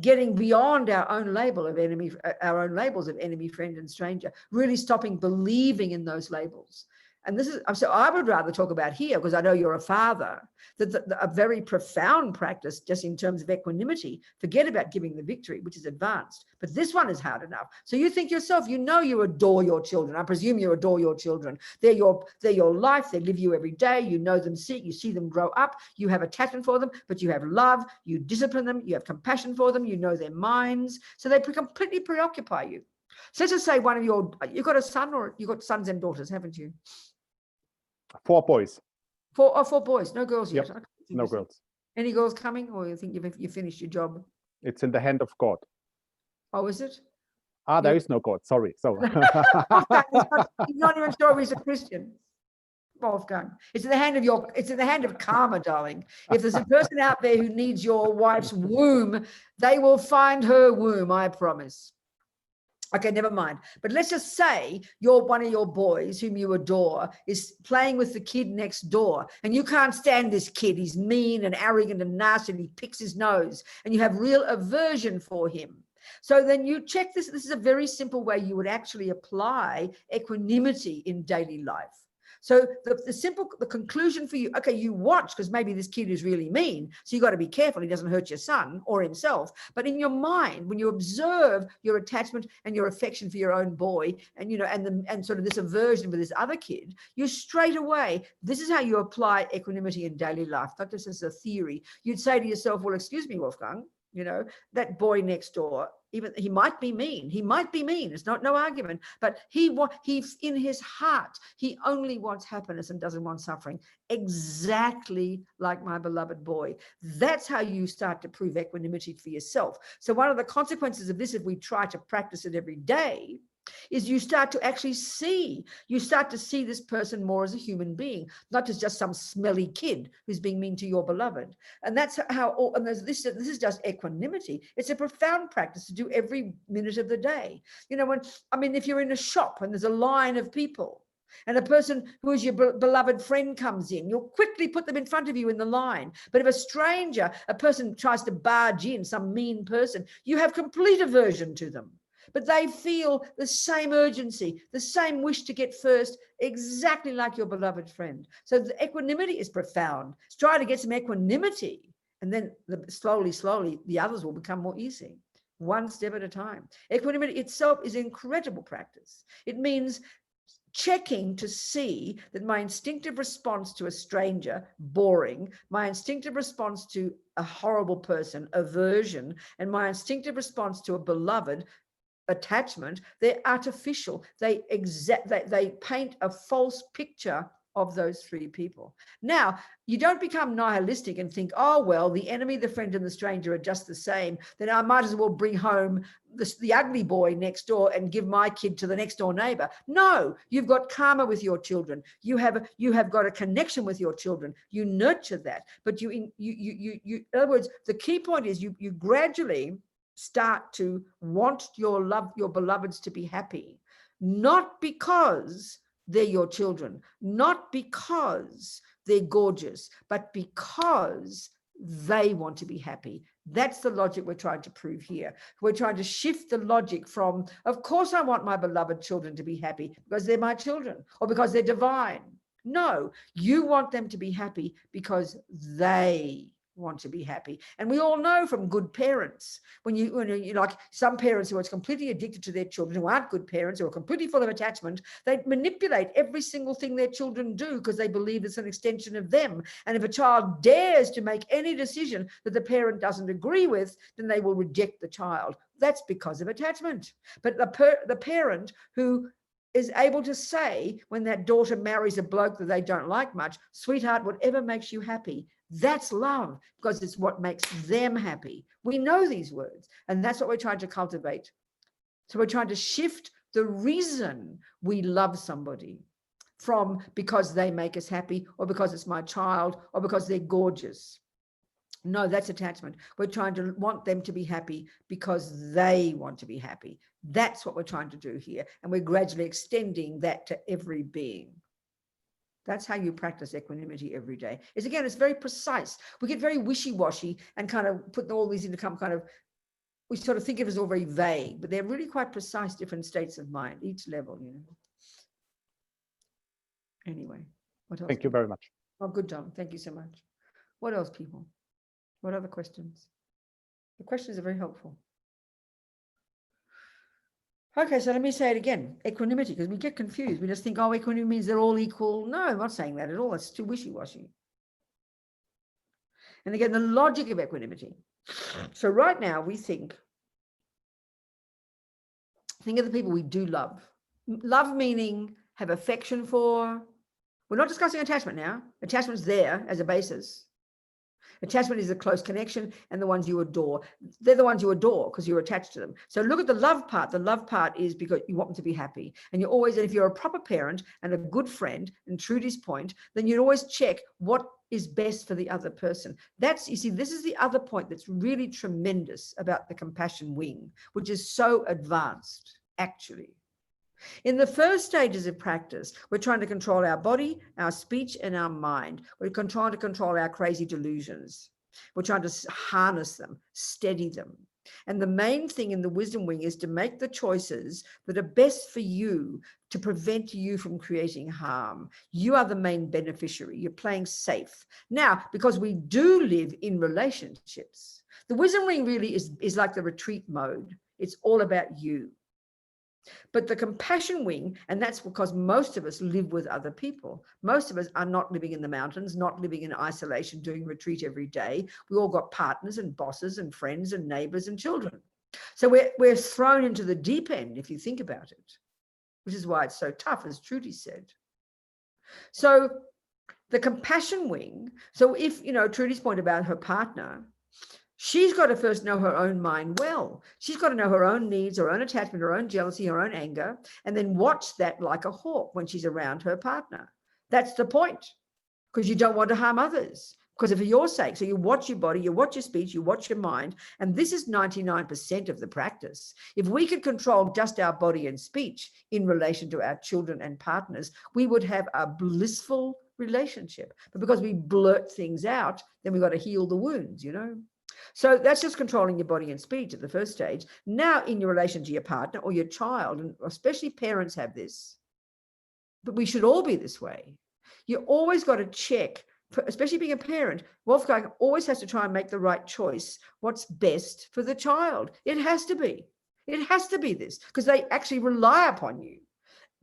getting beyond our own label of enemy, our own labels of enemy, friend, and stranger, really stopping believing in those labels. And this is, so I would rather talk about here, because I know you're a father, that a very profound practice just in terms of equanimity, forget about giving the victory, which is advanced, but this one is hard enough. So you think yourself, you know, you adore your children. I presume you adore your children. They're your life. They live you every day. You know them, you see them grow up. You have attachment for them, but you have love. You discipline them. You have compassion for them. You know their minds. So they completely preoccupy you. So let's just say you've got a son, or you've got sons and daughters, haven't you? 4 boys. 4 boys, no girls yet. Yep. No girls. Any girls coming, or you think you've finished your job? It's in the hand of God. Oh, is it? There is no God. Sorry. So He's not even sure he's a Christian. Wolfgang, it's in the hand of karma, darling. If there's a person out there who needs your wife's womb, they will find her womb, I promise. Okay, never mind. But let's just say one of your boys whom you adore is playing with the kid next door, and you can't stand this kid. He's mean and arrogant and nasty, and he picks his nose, and you have real aversion for him. So then you check this. This is a very simple way you would actually apply equanimity in daily life. So the conclusion for you, okay, you watch, because maybe this kid is really mean, so you got to be careful he doesn't hurt your son or himself. But in your mind, when you observe your attachment and your affection for your own boy, and and sort of this aversion for this other kid, you straight away, this is how you apply equanimity in daily life, not just as a theory. You'd say to yourself, well, excuse me, Wolfgang, that boy next door, even he might be mean. It's no argument, but he's in his heart, he only wants happiness and doesn't want suffering, exactly like my beloved boy. That's how you start to prove equanimity for yourself. So one of the consequences of this, if we try to practice it every day, is you start to actually see this person more as a human being, not as just some smelly kid who's being mean to your beloved. And that's how, and this is just equanimity. It's a profound practice to do every minute of the day. If you're in a shop and there's a line of people, and a person who is your beloved friend comes in, you'll quickly put them in front of you in the line. But if a stranger, a person tries to barge in, some mean person, you have complete aversion to them. But they feel the same urgency, the same wish to get first, exactly like your beloved friend. So the equanimity is profound. Try to get some equanimity, and then slowly, the others will become more easy, one step at a time. Equanimity itself is incredible practice. It means checking to see that my instinctive response to a stranger, boring, my instinctive response to a horrible person, aversion, and my instinctive response to a beloved, attachment, they're artificial. They paint a false picture of those three people. Now, you don't become nihilistic and think, oh, well, the enemy, the friend, and the stranger are just the same. Then I might as well bring home the ugly boy next door and give my kid to the next door neighbor. No, you've got karma with your children. You have got a connection with your children. You nurture that. But in other words, the key point is you gradually start to want your beloveds to be happy, not because they're your children, not because they're gorgeous, but because they want to be happy. That's the logic we're trying to prove here. We're trying to shift the logic from, of course I want my beloved children to be happy because they're my children or because they're divine. No, you want them to be happy because they want to be happy. And we all know from good parents, when you like some parents who are completely addicted to their children, who aren't good parents, who are completely full of attachment, they manipulate every single thing their children do because they believe it's an extension of them. And if a child dares to make any decision that the parent doesn't agree with, then they will reject the child. That's because of attachment. But the parent who is able to say when that daughter marries a bloke that they don't like much, sweetheart, whatever makes you happy, that's love, because it's what makes them happy. We know these words, and that's what we're trying to cultivate. So we're trying to shift the reason we love somebody from because they make us happy or because it's my child or because they're gorgeous. No, that's attachment. We're trying to want them to be happy because they want to be happy. That's what we're trying to do here. And we're gradually extending that to every being. That's how you practice equanimity every day. It's very precise. We get very wishy-washy and kind of put all these into kind of, we sort of think of it as all very vague, but they're really quite precise, different states of mind, each level, Anyway, what else? Thank you very much. Oh, good, Tom. Thank you so much. What else, people? What other questions? The questions are very helpful. Okay, so let me say it again. Equanimity, because we get confused. We just think, oh, equanimity means they're all equal. No, I'm not saying that at all. It's too wishy-washy. And again, the logic of equanimity. So right now we think of the people we do love. Love meaning have affection for. We're not discussing attachment now. Attachment's there as a basis. Attachment is a close connection, and the ones you adore, they're the ones you adore because you're attached to them. So look at the love part. The love part is because you want them to be happy. And you always, and if you're a proper parent and a good friend, and Trudy's point, then you'd always check what is best for the other person. That's, you see, this is the other point that's really tremendous about the compassion wing, which is so advanced, actually. In the first stages of practice, we're trying to control our body, our speech, and our mind. We're trying to control our crazy delusions. We're trying to harness them, steady them. And the main thing in the wisdom wing is to make the choices that are best for you to prevent you from creating harm. You are the main beneficiary. You're playing safe. Now, because we do live in relationships, the wisdom wing really is like the retreat mode. It's all about you. But the compassion wing, and that's because most of us live with other people. Most of us are not living in the mountains, not living in isolation, doing retreat every day. We all got partners and bosses and friends and neighbors and children. So we're thrown into the deep end, if you think about it, which is why it's so tough, as Trudy said. So the compassion wing, so if, Trudy's point about her partner, she's got to first know her own mind well. She's got to know her own needs, her own attachment, her own jealousy, her own anger, and then watch that like a hawk when she's around her partner. That's the point, because you don't want to harm others, because of your sake. So you watch your body, you watch your speech, you watch your mind, and this is 99% of the practice. If we could control just our body and speech in relation to our children and partners, we would have a blissful relationship. But because we blurt things out, then we've got to heal the wounds, So that's just controlling your body and speech at the first stage. Now in your relation to your partner or your child, and especially parents have this, but we should all be this way. You always got to check, especially being a parent, Wolfgang always has to try and make the right choice. What's best for the child? It has to be. It has to be this, because they actually rely upon you.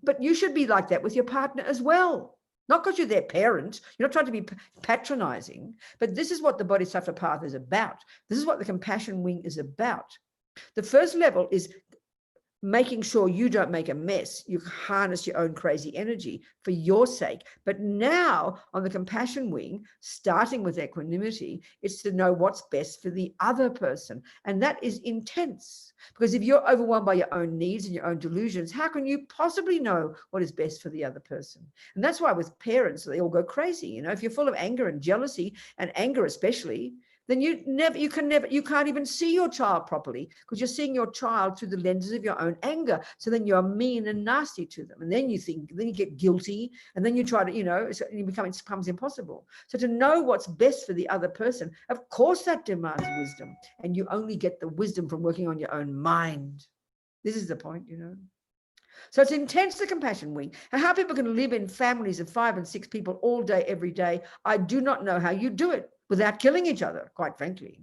But you should be like that with your partner as well. Not because you're their parent, you're not trying to be patronizing, but this is what the Bodhisattva path is about. This is what the compassion wing is about. The first level is making sure you don't make a mess. You harness your own crazy energy for your sake. But now on the compassion wing, starting with equanimity, it's to know what's best for the other person. And that is intense, because if you're overwhelmed by your own needs and your own delusions, how can you possibly know what is best for the other person? And that's why with parents, they all go crazy. You know, if you're full of anger and jealousy, and anger especially, then you can't even see your child properly, because you're seeing your child through the lenses of your own anger. So then you're mean and nasty to them. And then then you get guilty, and then you try to, it becomes impossible. So to know what's best for the other person, of course that demands wisdom. And you only get the wisdom from working on your own mind. This is the point, So it's intense, the compassion wing. And how people can live in families of 5 and 6 people all day, every day, I do not know how you do it without killing each other, quite frankly.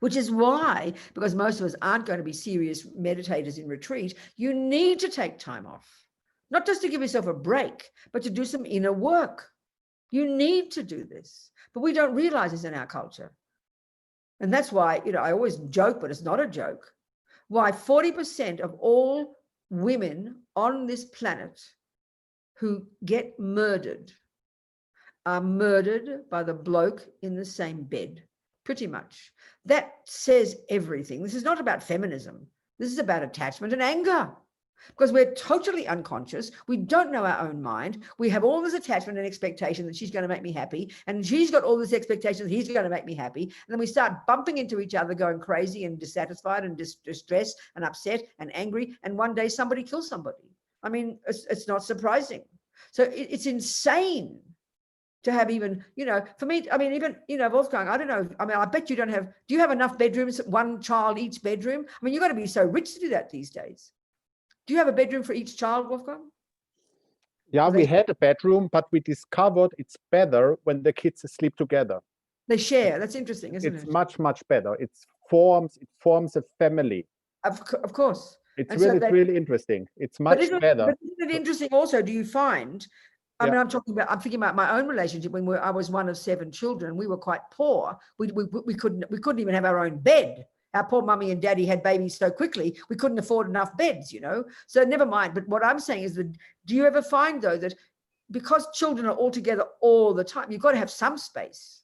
Which is why, because most of us aren't going to be serious meditators in retreat, you need to take time off. Not just to give yourself a break, but to do some inner work. You need to do this. But we don't realize this in our culture. And that's why, I always joke, but it's not a joke, why 40% of all women on this planet who get murdered are murdered by the bloke in the same bed, pretty much. That says everything. This is not about feminism. This is about attachment and anger, because we're totally unconscious. We don't know our own mind. We have all this attachment and expectation that she's going to make me happy, and she's got all this expectation that he's going to make me happy. And then we start bumping into each other, going crazy and dissatisfied and distressed and upset and angry. And one day somebody kills somebody. I mean, it's not surprising. So it's insane to have even, for me, I mean, even, Wolfgang, I don't know. I mean, I bet you do you have enough bedrooms, one child each bedroom? I mean, you've got to be so rich to do that these days. Do you have a bedroom for each child, Wolfgang? Yeah, we had a bedroom, but we discovered it's better when the kids sleep together. They share. That's interesting, isn't it? It's much, much better. It forms a family. Of course. It's really interesting. It's much better. But isn't it interesting also, do you find, I mean, I'm thinking about my own relationship when I was one of 7 children. We were quite poor. We couldn't even have our own bed. Our poor mummy and daddy had babies so quickly, we couldn't afford enough beds, So never mind. But what I'm saying is that, do you ever find, though, that because children are all together all the time, you've got to have some space?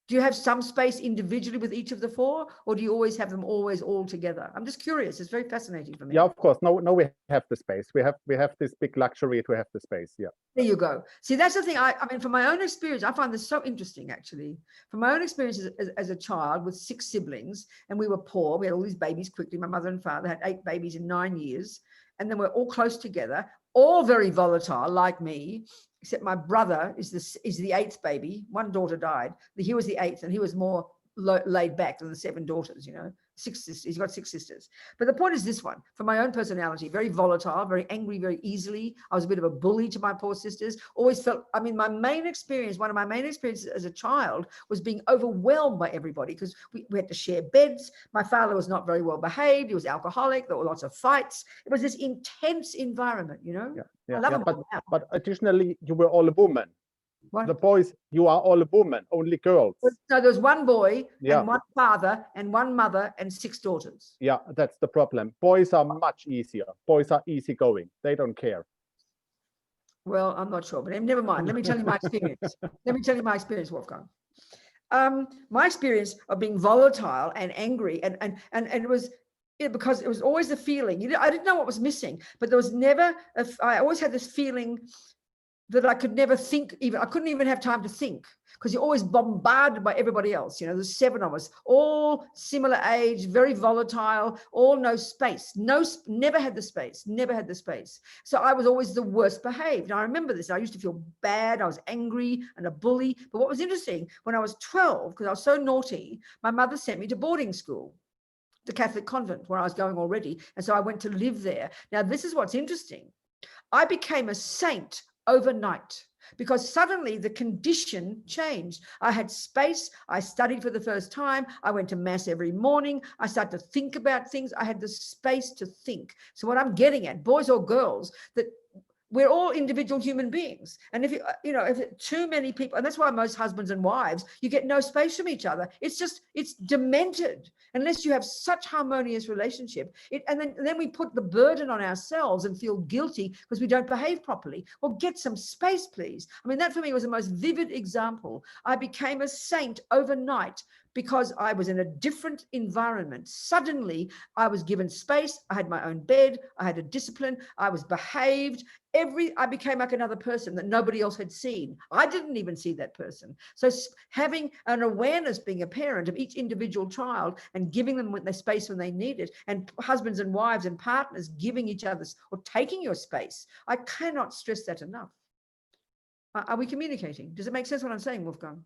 Do you have some space individually with each of the 4, or do you always have them all together? I'm just curious. It's very fascinating for me. Yeah, of course. No, we have the space. We have this big luxury to have the space. Yeah. There you go. See, that's the thing. I mean, from my own experience, I find this so interesting, actually. From my own experience as a child with 6 siblings, and we were poor. We had all these babies quickly. My mother and father had 8 babies in 9 years, and then we're all close together, all very volatile, like me. Except my brother is the 8th baby. One daughter died. He was the 8th, and he was more laid back than the 7 daughters, 6 sisters. He's got 6 sisters. But the point is this one, for my own personality, very volatile, very angry, very easily. I was a bit of a bully to my poor sisters. Always felt, I mean, one of my main experiences as a child was being overwhelmed by everybody, because we had to share beds. My father was not very well behaved. He was alcoholic. There were lots of fights. It was this intense environment, Yeah, but additionally, you were all a woman. What? The boys, you are all a woman, only girls. So there was one boy and one father and one mother and 6 daughters. Yeah, that's the problem. Boys are much easier. Boys are easygoing. They don't care. Well, I'm not sure, but never mind. Let me tell you my experience. Wolfgang. My experience of being volatile and angry, and it was because it was always the feeling. I didn't know what was missing, but there was never. I always had this feeling that I could never think. I couldn't even have time to think, because you're always bombarded by everybody else. There's 7 of us, all similar age, very volatile, all no space. Never had the space. So I was always the worst behaved. I remember this. I used to feel bad. I was angry and a bully. But what was interesting, when I was 12, because I was so naughty, my mother sent me to boarding school, the Catholic convent where I was going already. And so I went to live there. Now, this is what's interesting. I became a saint overnight, because suddenly the condition changed. I had space. I studied for the first time. I went to mass every morning. I started to think about things. I had the space to think. So what I'm getting at, boys or girls, that we're all individual human beings. And if if too many people, and that's why most husbands and wives, you get no space from each other. It's demented unless you have such harmonious relationship. And then we put the burden on ourselves and feel guilty because we don't behave properly. Well, get some space, please. I mean, that for me was the most vivid example. I became a saint overnight because I was in a different environment. Suddenly, I was given space. I had my own bed. I had a discipline. I was behaved. I became like another person that nobody else had seen. I didn't even see that person. So having an awareness, being a parent of each individual child and giving them the space when they need it, and husbands and wives and partners giving each other or taking your space. I cannot stress that enough. Are we communicating? Does it make sense what I'm saying, Wolfgang?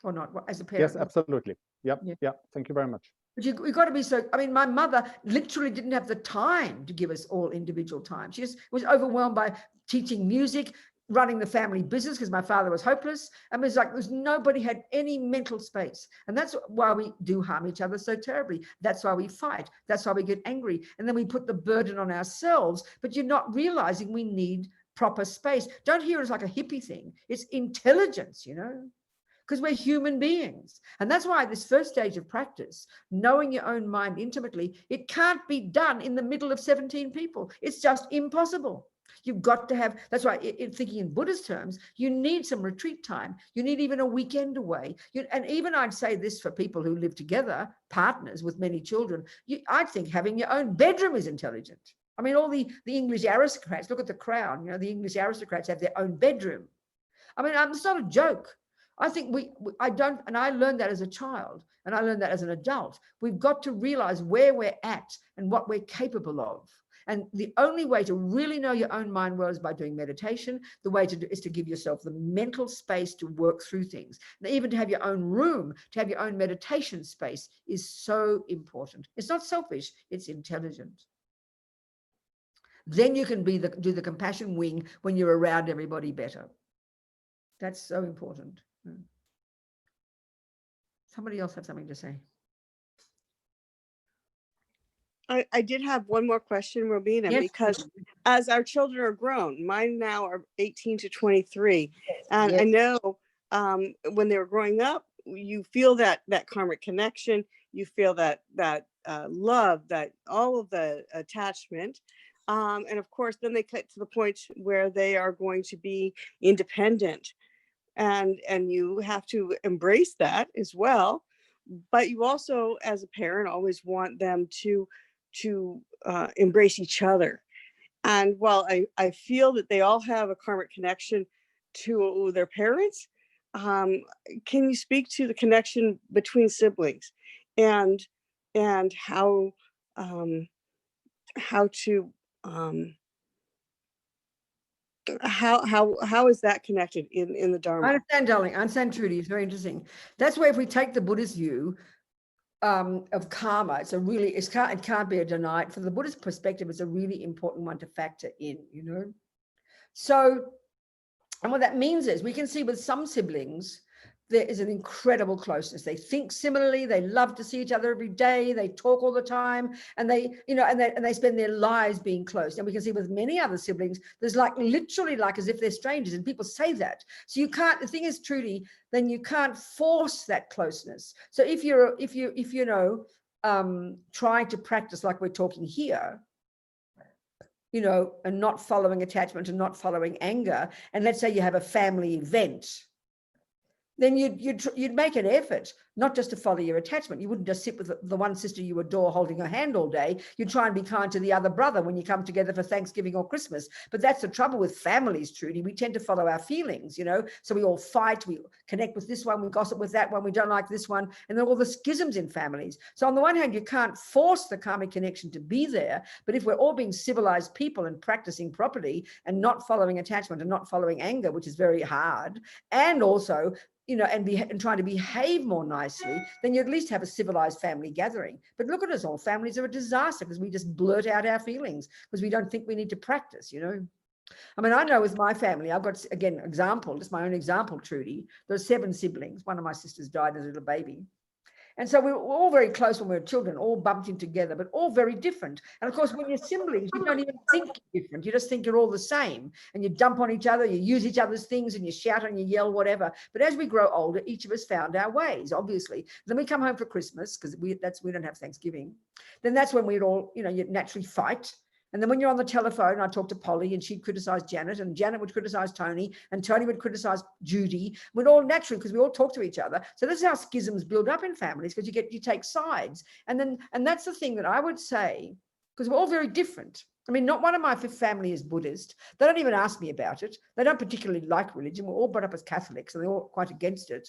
Or not, as a parent? Yes, absolutely. Yep. Yeah. Thank you very much. But we've got to be so, I mean, my mother literally didn't have the time to give us all individual time. She just was overwhelmed by teaching music, running the family business because my father was hopeless. And it was like, nobody had any mental space. And that's why we do harm each other so terribly. That's why we fight. That's why we get angry. And then we put the burden on ourselves, but you're not realizing we need proper space. Don't hear it as like a hippie thing. It's intelligence, because we're human beings. And that's why this first stage of practice, knowing your own mind intimately, it can't be done in the middle of 17 people. It's just impossible. You've got to have, that's why thinking in Buddhist terms, you need some retreat time. You need even a weekend away. And even I'd say this for people who live together, partners with many children, I think having your own bedroom is intelligent. I mean, all the English aristocrats, look at the Crown, the English aristocrats have their own bedroom. I mean, it's not a joke. I think and I learned that as a child, and I learned that as an adult. We've got to realize where we're at and what we're capable of. And the only way to really know your own mind well is by doing meditation. The way to do is to give yourself the mental space to work through things. And even to have your own room, to have your own meditation space is so important. It's not selfish, it's intelligent. Then you can do the compassion wing when you're around everybody better. That's so important. Somebody else have something to say? I did have one more question, Robina, Yes, because as our children are grown, mine now are 18 to 23. And yes. I know when they were growing up, you feel that karmic connection, you feel that love, that all of the attachment. And of course, then they get to the point where they are going to be independent. And you have to embrace that as well. But you also, as a parent, always want them to embrace each other. And while I feel that they all have a karmic connection to their parents, can you speak to the connection between siblings and how is that connected in the Dharma? I understand, darling. I understand, Trudy. It's very interesting. That's where if we take the Buddhist view of karma, it can't be a denied. From the Buddhist perspective, it's a really important one to factor in, So, and what that means is we can see with some siblings, there is an incredible closeness. They think similarly. They love to see each other every day. They talk all the time, and they spend their lives being close. And we can see with many other siblings, there's literally as if they're strangers, and people say that. So you can't. The thing is, Trudy, then you can't force that closeness. So if trying to practice like we're talking here, and not following attachment and not following anger, and let's say you have a family event, then you'd make an effort not just to follow your attachment. You wouldn't just sit with the one sister you adore holding her hand all day. You'd try and be kind to the other brother when you come together for Thanksgiving or Christmas. But that's the trouble with families, Trudy. We tend to follow our feelings, so we all fight, we connect with this one, we gossip with that one, we don't like this one, and then all the schisms in families. So on the one hand, you can't force the karmic connection to be there, but if we're all being civilized people and practicing properly and not following attachment and not following anger, which is very hard, and also and trying to behave more nicely, then you at least have a civilized family gathering. But look at us all. Families are a disaster because we just blurt out our feelings because we don't think we need to practice, I mean, I know with my family, I've got, again, just my own example, Trudy. There's 7 siblings. One of my sisters died as a little baby. And so we were all very close when we were children, all bumped in together, but all very different. And of course, when you're siblings, you don't even think you're different. You just think you're all the same. And you jump on each other, you use each other's things, and you shout and you yell, whatever. But as we grow older, each of us found our ways, obviously. Then we come home for Christmas, because we don't have Thanksgiving. Then that's when we'd all, you naturally fight. And then when you're on the telephone, I talk to Polly and she'd criticize Janet, and Janet would criticize Tony, and Tony would criticize Judy. We'd all naturally, because we all talk to each other. So this is how schisms build up in families, because you take sides. And that's the thing that I would say, because we're all very different. I mean, not one of my family is Buddhist. They don't even ask me about it. They don't particularly like religion. We're all brought up as Catholics, and they're all quite against it.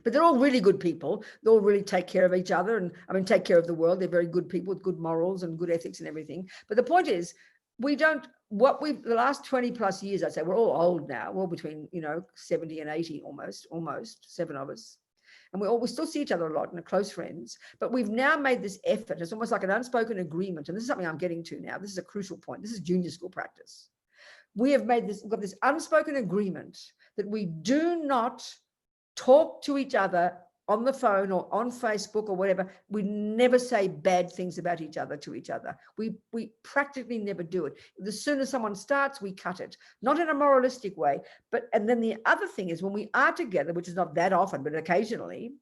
But they're all really good people. They all really take care of each other, and take care of the world. They're very good people with good morals and good ethics and everything. But the point is, the last 20 plus years, I'd say, we're all old now. We're all between, 70 and 80 almost 7 of us. And we still see each other a lot and are close friends. But we've now made this effort. It's almost like an unspoken agreement. And this is something I'm getting to now. This is a crucial point. This is junior school practice. We've got this unspoken agreement that we do not talk to each other on the phone or on Facebook or whatever. We never say bad things about each other to each other. We practically never do it. The sooner someone starts, we cut it. Not in a moralistic way, and then the other thing is, when we are together, which is not that often, but occasionally,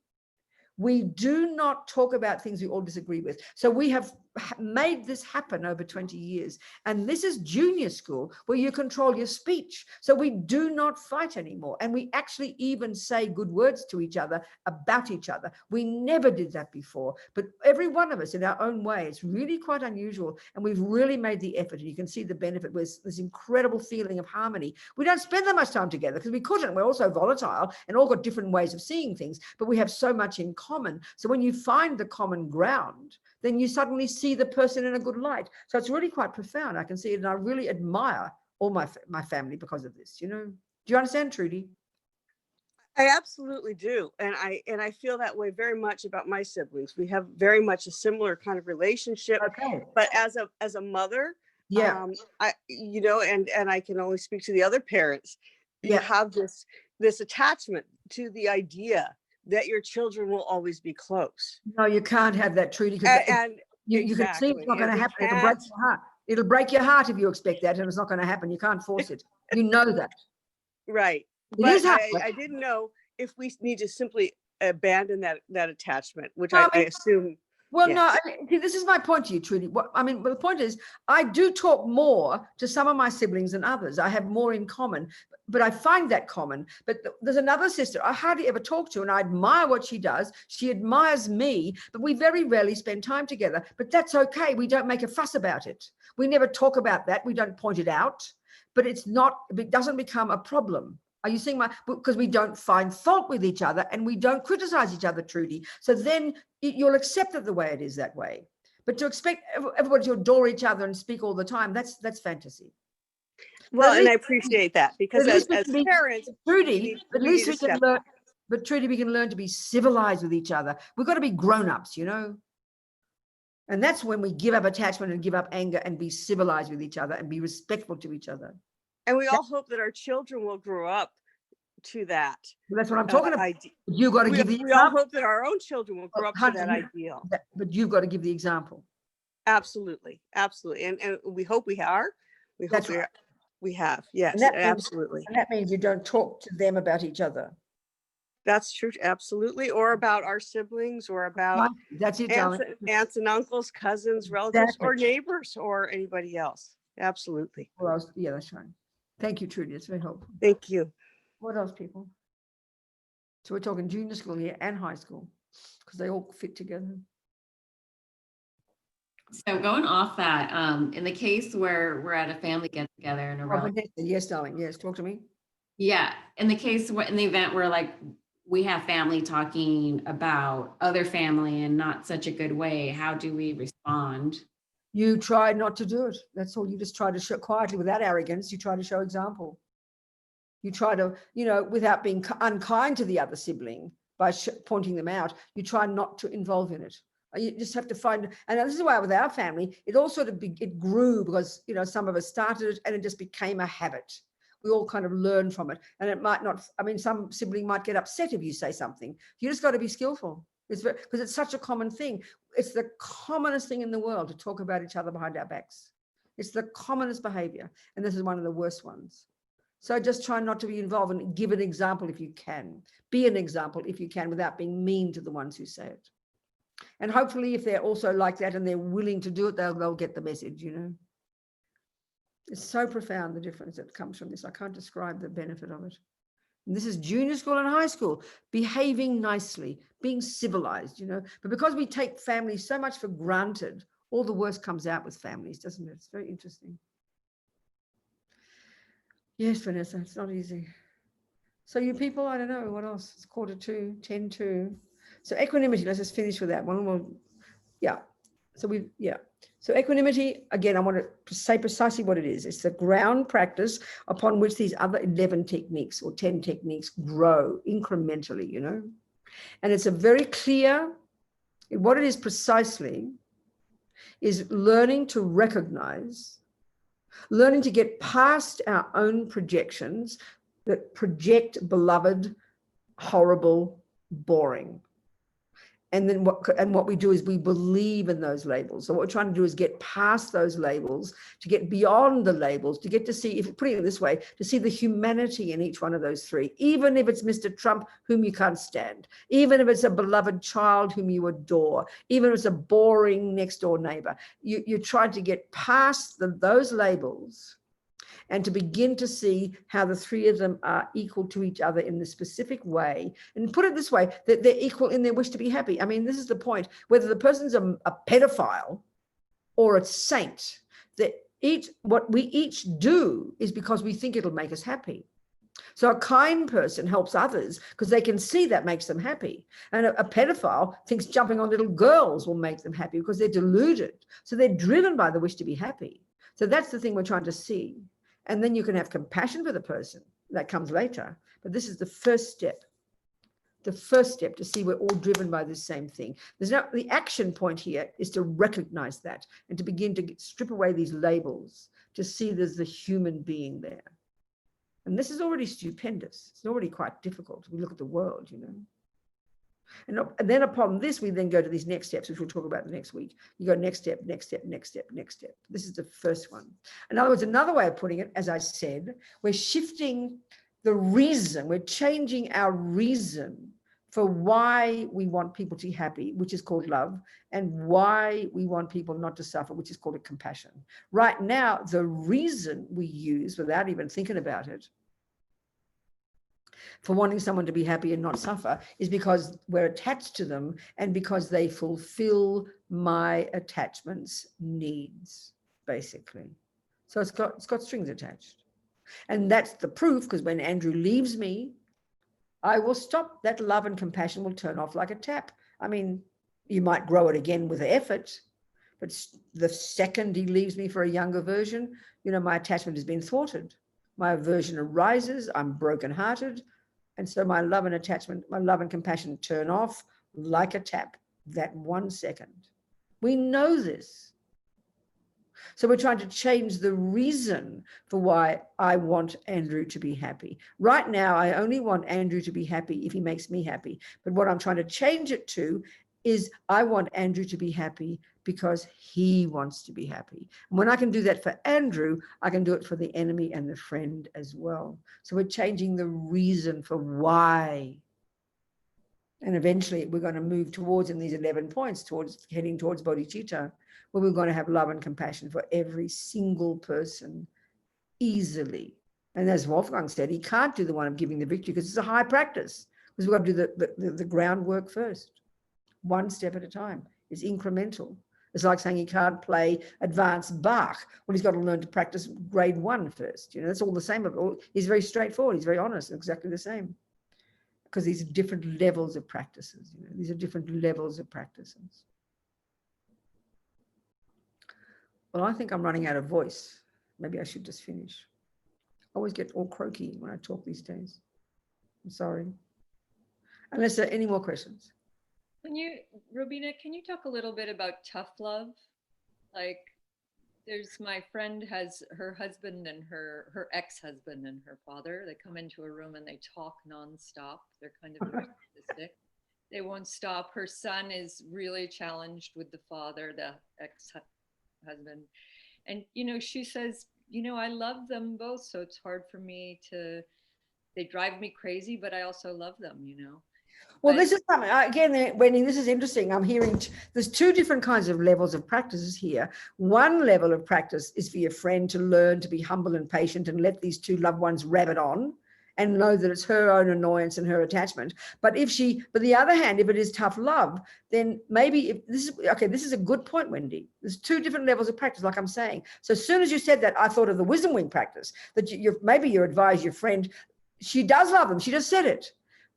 we do not talk about things we all disagree with. So we have made this happen over 20 years. And this is junior school, where you control your speech. So we do not fight anymore. And we actually even say good words to each other about each other. We never did that before. But every one of us in our own way, it's really quite unusual. And we've really made the effort. And you can see the benefit with this incredible feeling of harmony. We don't spend that much time together because we couldn't. We're also volatile and all got different ways of seeing things. But we have so much in common. So when you find the common ground, then you suddenly see the person in a good light. So it's really quite profound. I can see it, and I really admire all my family because of this. Do you understand, Trudy? I absolutely do. And I feel that way very much about my siblings. We have very much a similar kind of relationship. Okay. But as a mother, Yeah. and I can only speak to the other parents. You have this attachment to the idea that your children will always be close. No, you can't have that, Trudy. And you can see it's not going to happen. It'll break your heart. It'll break your heart if you expect that, and it's not going to happen. You can't force it. You know that. Right. But I didn't know if we need to simply abandon that attachment, which I assume. Well, yes. no, this is my point to you, Trudy. The point is, I do talk more to some of my siblings than others. I have more in common, but I find that common. But there's another sister I hardly ever talk to, and I admire what she does. She admires me, but we very rarely spend time together. But that's okay. We don't make a fuss about it. We never talk about that. We don't point it out, but it doesn't become a problem. Are you seeing because we don't find fault with each other and we don't criticize each other, Trudy. So then you'll accept it the way it is that way. But to expect everybody to adore each other and speak all the time, that's fantasy. Well, and I appreciate that, because as parents, Trudy, at least we can learn. But Trudy, we can learn to be civilized with each other. We've got to be grown-ups, And that's when we give up attachment and give up anger and be civilized with each other and be respectful to each other. And we all hope that our children will grow up to that. Well, that's what I'm talking about. You've got to give the example. We all hope that our own children will grow up to that ideal. But you've got to give the example. Absolutely. Absolutely. And we hope we are. We hope we have. Yes, absolutely. And that means you don't talk to them about each other. That's true. Absolutely. Or about our siblings, or about that's it, aunts and uncles, cousins, relatives, or neighbors, or anybody else. Absolutely. Well, yeah, that's right. Thank you, Trudy. It's very helpful. Thank you. What else, people? So we're talking junior school here and high school, because they all fit together. So going off that, in the case where we're at a family get together in a row. Yes, darling. Yes, talk to me. Yeah, in the event where we have family talking about other family in not such a good way, how do we respond? You try not to do it. That's all. You just try to show quietly, without arrogance. You try to show example. You try to, without being unkind to the other sibling by pointing them out, you try not to involve in it. You just have to find, and this is why with our family, it all sort of, it grew because, some of us started it and it just became a habit. We all kind of learn from it. And it might not, some sibling might get upset if you say something. You just got to be skillful. It's because it's such a common thing. It's the commonest thing in the world to talk about each other behind our backs. It's the commonest behavior. And this is one of the worst ones. So just try not to be involved and give an example if you can. Be an example if you can without being mean to the ones who say it. And hopefully if they're also like that and they're willing to do it, they'll get the message, you know. It's so profound, the difference that comes from this. I can't describe the benefit of it. And this is junior school and high school, behaving nicely, being civilized, you know. But because we take families so much for granted, all the worst comes out with families, doesn't it? It's very interesting. Yes, Vanessa, it's not easy. So you people, I don't know, what else? It's 1:45, 10:02. So equanimity, let's just finish with that one. So equanimity, again, I want to say precisely what it is. It's the ground practice upon which these other 11 techniques or 10 techniques grow incrementally, you know. And it's a very clear, what it is precisely is learning to recognize, learning to get past our own projections that project beloved, horrible, boring. And then what we do is we believe in those labels. So what we're trying to do is get past those labels, to get beyond the labels, to get to see, if putting it this way, to see the humanity in each one of those three, even if it's Mr. Trump, whom you can't stand, even if it's a beloved child whom you adore, even if it's a boring next door neighbor. You try to get past those labels and to begin to see how the three of them are equal to each other in the specific way. And put it this way, that they're equal in their wish to be happy. I mean, this is the point, whether the person's a pedophile or a saint, that what we each do is because we think it'll make us happy. So a kind person helps others because they can see that makes them happy. And a pedophile thinks jumping on little girls will make them happy because they're deluded. So they're driven by the wish to be happy. So that's the thing we're trying to see. And then you can have compassion for the person. That comes later. But this is the first step. The first step to see we're all driven by the same thing. The action point here is to recognize that and to begin to strip away these labels, to see there's the human being there. And this is already stupendous. It's already quite difficult. We look at the world, you know. And then upon this, we then go to these next steps, which we'll talk about the next week. You go next step, next step, next step, next step. This is the first one. In other words, another way of putting it, as I said, we're shifting the reason, we're changing our reason for why we want people to be happy, which is called love, and why we want people not to suffer, which is called compassion. Right now, the reason we use, without even thinking about it, for wanting someone to be happy and not suffer is because we're attached to them and because they fulfill my attachment's needs, basically. So it's got strings attached. And that's the proof, because when Andrew leaves me, I will stop. That love and compassion will turn off like a tap. I mean, you might grow it again with effort, but the second he leaves me for a younger version, you know, my attachment has been thwarted. My aversion arises, I'm brokenhearted. And so my love and attachment, my love and compassion turn off like a tap that 1 second. We know this. So we're trying to change the reason for why I want Andrew to be happy. Right now, I only want Andrew to be happy if he makes me happy. But what I'm trying to change it to is I want Andrew to be happy because he wants to be happy. And when I can do that for Andrew, I can do it for the enemy and the friend as well. So we're changing the reason for why. And eventually we're going to move towards, in these 11 points, heading towards bodhicitta, where we're going to have love and compassion for every single person easily. And as Wolfgang said, he can't do the one of giving the victory because it's a high practice, because we've got to do the groundwork first. 1 step at a time. It's incremental. It's like saying he can't play advanced Bach. Well, he's got to learn to practice grade 1 first. You know, that's all the same. He's very straightforward. He's very honest, exactly the same. Because these are different levels of practices. You know, these are different levels of practices. Well, I think I'm running out of voice. Maybe I should just finish. I always get all croaky when I talk these days. I'm sorry. Unless there are any more questions. Robina, can you talk a little bit about tough love? Like, there's my friend has her husband and her ex-husband and her father. They come into a room and they talk nonstop. They're kind of narcissistic. They won't stop. Her son is really challenged with the father, the ex-husband. And, you know, she says, you know, I love them both. So it's hard for me to, they drive me crazy, but I also love them, you know. Well, But- this is something, again, Wendy, this is interesting. I'm hearing there's two different kinds of levels of practices here. One level of practice is for your friend to learn to be humble and patient and let these two loved ones rabbit on and know that it's her own annoyance and her attachment. But the other hand, if it is tough love, then maybe if this is a good point, Wendy. There's two different levels of practice, like I'm saying. So as soon as you said that, I thought of the wisdom wing practice, that maybe you advise your friend, she does love them, she just said it.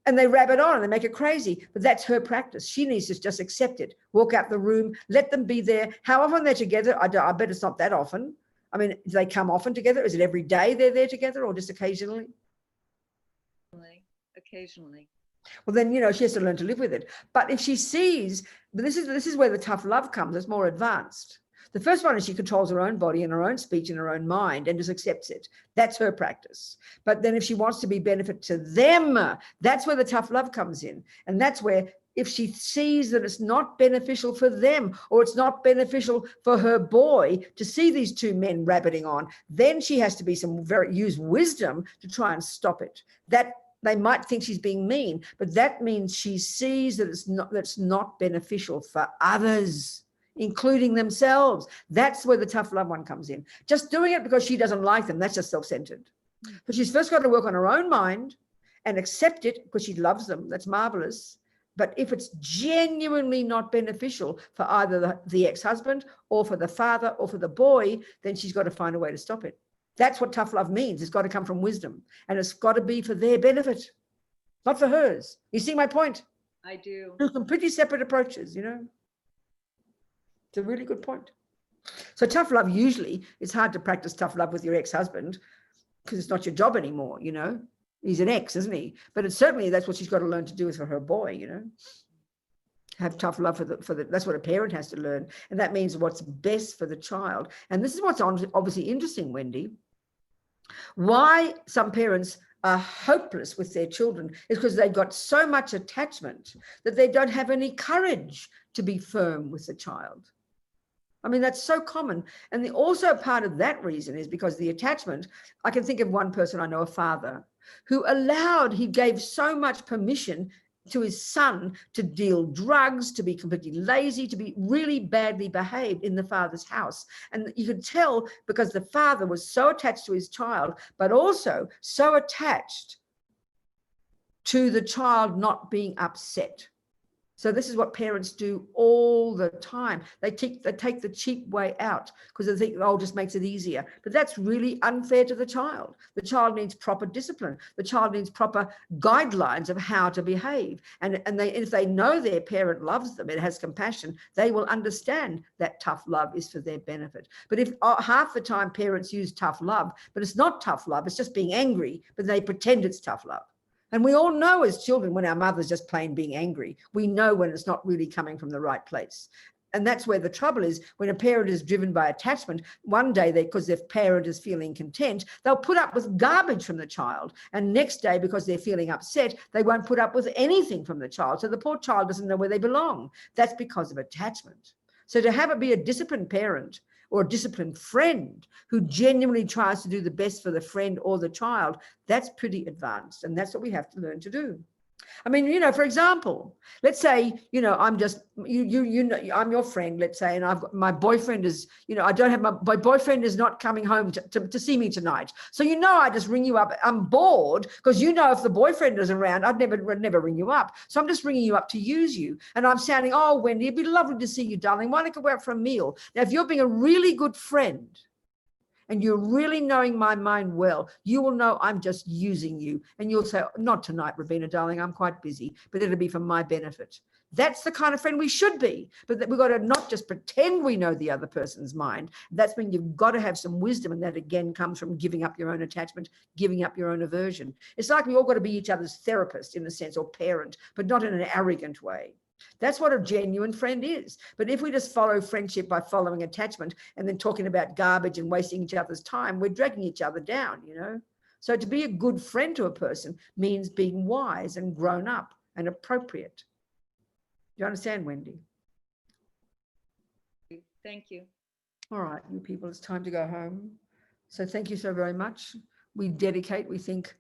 And they rabbit on and they make it crazy, but that's her practice. She needs to just accept it, walk out the room, let them be there. How often they're together? I bet it's not that often. I mean, do they come often together? Is it every day they're there together or just occasionally? Occasionally. Well, then, you know, she has to learn to live with it. But if she sees, but this is where the tough love comes, it's more advanced. The first one is she controls her own body and her own speech and her own mind and just accepts it. That's her practice. But then if she wants to be benefit to them, that's where the tough love comes in. And that's where if she sees that it's not beneficial for them or it's not beneficial for her boy to see these two men rabbiting on, then she has to be use wisdom to try and stop it. That they might think she's being mean, but that means she sees that that's not beneficial for others, including themselves. That's where the tough love one comes in. Just doing it because she doesn't like them, that's just self-centered. But she's first got to work on her own mind and accept it because she loves them. That's marvelous. But if it's genuinely not beneficial for either the ex-husband or for the father or for the boy, then she's got to find a way to stop it. That's what tough love means. It's got to come from wisdom and it's got to be for their benefit, not for hers. You see my point? I do. There's some pretty separate approaches, you know. It's a really good point. So tough love, usually it's hard to practice tough love with your ex-husband because it's not your job anymore, you know. He's an ex, isn't he? But it's certainly that's what she's got to learn to do for her boy, you know. Have tough love for the that's what a parent has to learn. And that means what's best for the child. And this is what's obviously interesting, Wendy. Why some parents are hopeless with their children is because they've got so much attachment that they don't have any courage to be firm with the child. I mean, that's so common. And also part of that reason is because the attachment, I can think of one person I know, a father, who he gave so much permission to his son to deal drugs, to be completely lazy, to be really badly behaved in the father's house. And you could tell because the father was so attached to his child, but also so attached to the child not being upset. So this is what parents do all the time. They take the cheap way out because they think, oh, just makes it easier. But that's really unfair to the child. The child needs proper discipline. The child needs proper guidelines of how to behave. And if they know their parent loves them, it has compassion, they will understand that tough love is for their benefit. But if half the time parents use tough love, but it's not tough love, it's just being angry, but they pretend it's tough love. And we all know as children when our mother's just plain being angry, we know when it's not really coming from the right place. And that's where the trouble is when a parent is driven by attachment. One day, because their parent is feeling content, they'll put up with garbage from the child. And next day, because they're feeling upset, they won't put up with anything from the child. So the poor child doesn't know where they belong. That's because of attachment. So to have it be a disciplined parent or a disciplined friend who genuinely tries to do the best for the friend or the child, that's pretty advanced. And that's what we have to learn to do. I mean, you know, for example, let's say, you know, I'm just, you know, I'm your friend, let's say, and I've got my boyfriend is, you know, I don't have my boyfriend is not coming home to see me tonight. So, you know, I just ring you up. I'm bored because, you know, if the boyfriend is around, I'd never ring you up. So I'm just ringing you up to use you. And I'm sounding, oh, Wendy, it'd be lovely to see you, darling. Why don't you go out for a meal? Now, if you're being a really good friend, and you're really knowing my mind well, you will know I'm just using you. And you'll say, not tonight, Robina, darling, I'm quite busy, but it'll be for my benefit. That's the kind of friend we should be. But we've got to not just pretend we know the other person's mind. That's when you've got to have some wisdom. And that again comes from giving up your own attachment, giving up your own aversion. It's like we all got to be each other's therapist in a sense, or parent, but not in an arrogant way. That's what a genuine friend is. But if we just follow friendship by following attachment and then talking about garbage and wasting each other's time, we're dragging each other down, you know. So to be a good friend to a person means being wise and grown up and appropriate. you understand, Wendy? Thank you. All right, you people, it's time to go home. So thank you so very much. We dedicate, we think,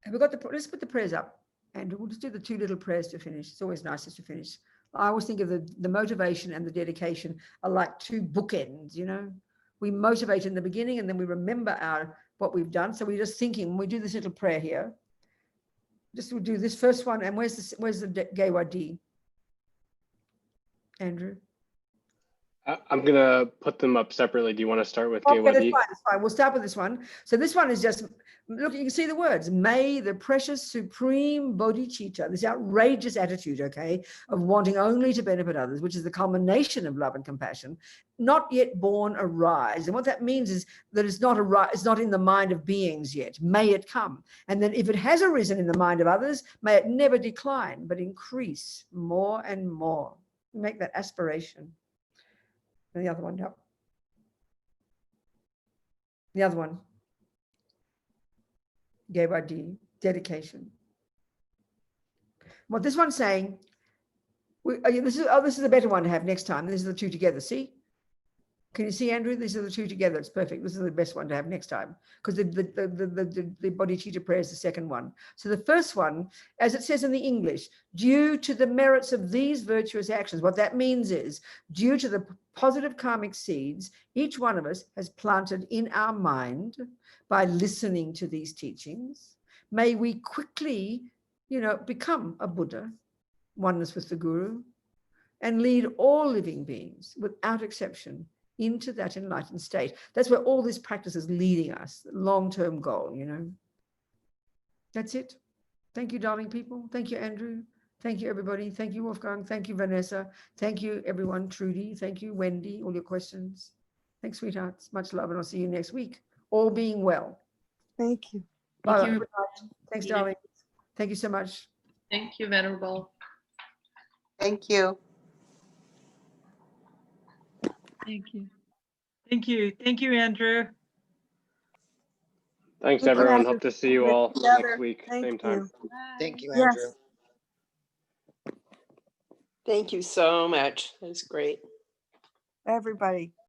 have we got let's put the prayers up, and we'll just do the 2 little prayers to finish. It's always nicest to finish. I always think of the motivation and the dedication are like 2 bookends, you know. We motivate in the beginning and then we remember what we've done. So we're just thinking, when we do this little prayer here, we'll do this first one. And where's the Gewa D? Andrew? I'm going to put them up separately. Do you want to start with Okay, that's KYD? fine, that's fine. We'll start with this one. So this one is just, look, you can see the words. May the precious supreme bodhicitta, this outrageous attitude, okay, of wanting only to benefit others, which is the culmination of love and compassion, not yet born, arise. And what that means is that it's not in the mind of beings yet. May it come. And then if it has arisen in the mind of others, may it never decline, but increase more and more. Make that aspiration. And the other one, yep. The other one, Gewa D, dedication. What this one's saying, this is a better one to have next time. These are the 2 together. See? Can you see, Andrew? These are the 2 together. It's perfect. This is the best one to have next time, because the bodhicitta prayer is the second one. So the first one, as it says in the English, due to the merits of these virtuous actions, what that means is, due to the positive karmic seeds each one of us has planted in our mind by listening to these teachings, may we quickly, become a Buddha, oneness with the Guru, and lead all living beings without exception into that enlightened state. That's where all this practice is leading us, long-term goal, That's it. Thank you, darling people. Thank you, Andrew. Thank you, everybody. Thank you, Wolfgang. Thank you, Vanessa. Thank you, everyone. Trudy. Thank you, Wendy. All your questions. Thanks, sweethearts. Much love, and I'll see you next week. All being well. Thank you. Bye. Thank you. Thanks, darling. Thank you so much. Thank you, Venerable. Thank you. Thank you. Thank you. Thank you, Andrew. Thanks, Good everyone. night. Hope to see you all Together. next week, Thank same time. you. Thank you, Yes. Andrew. Thank you so much. That was great. Everybody.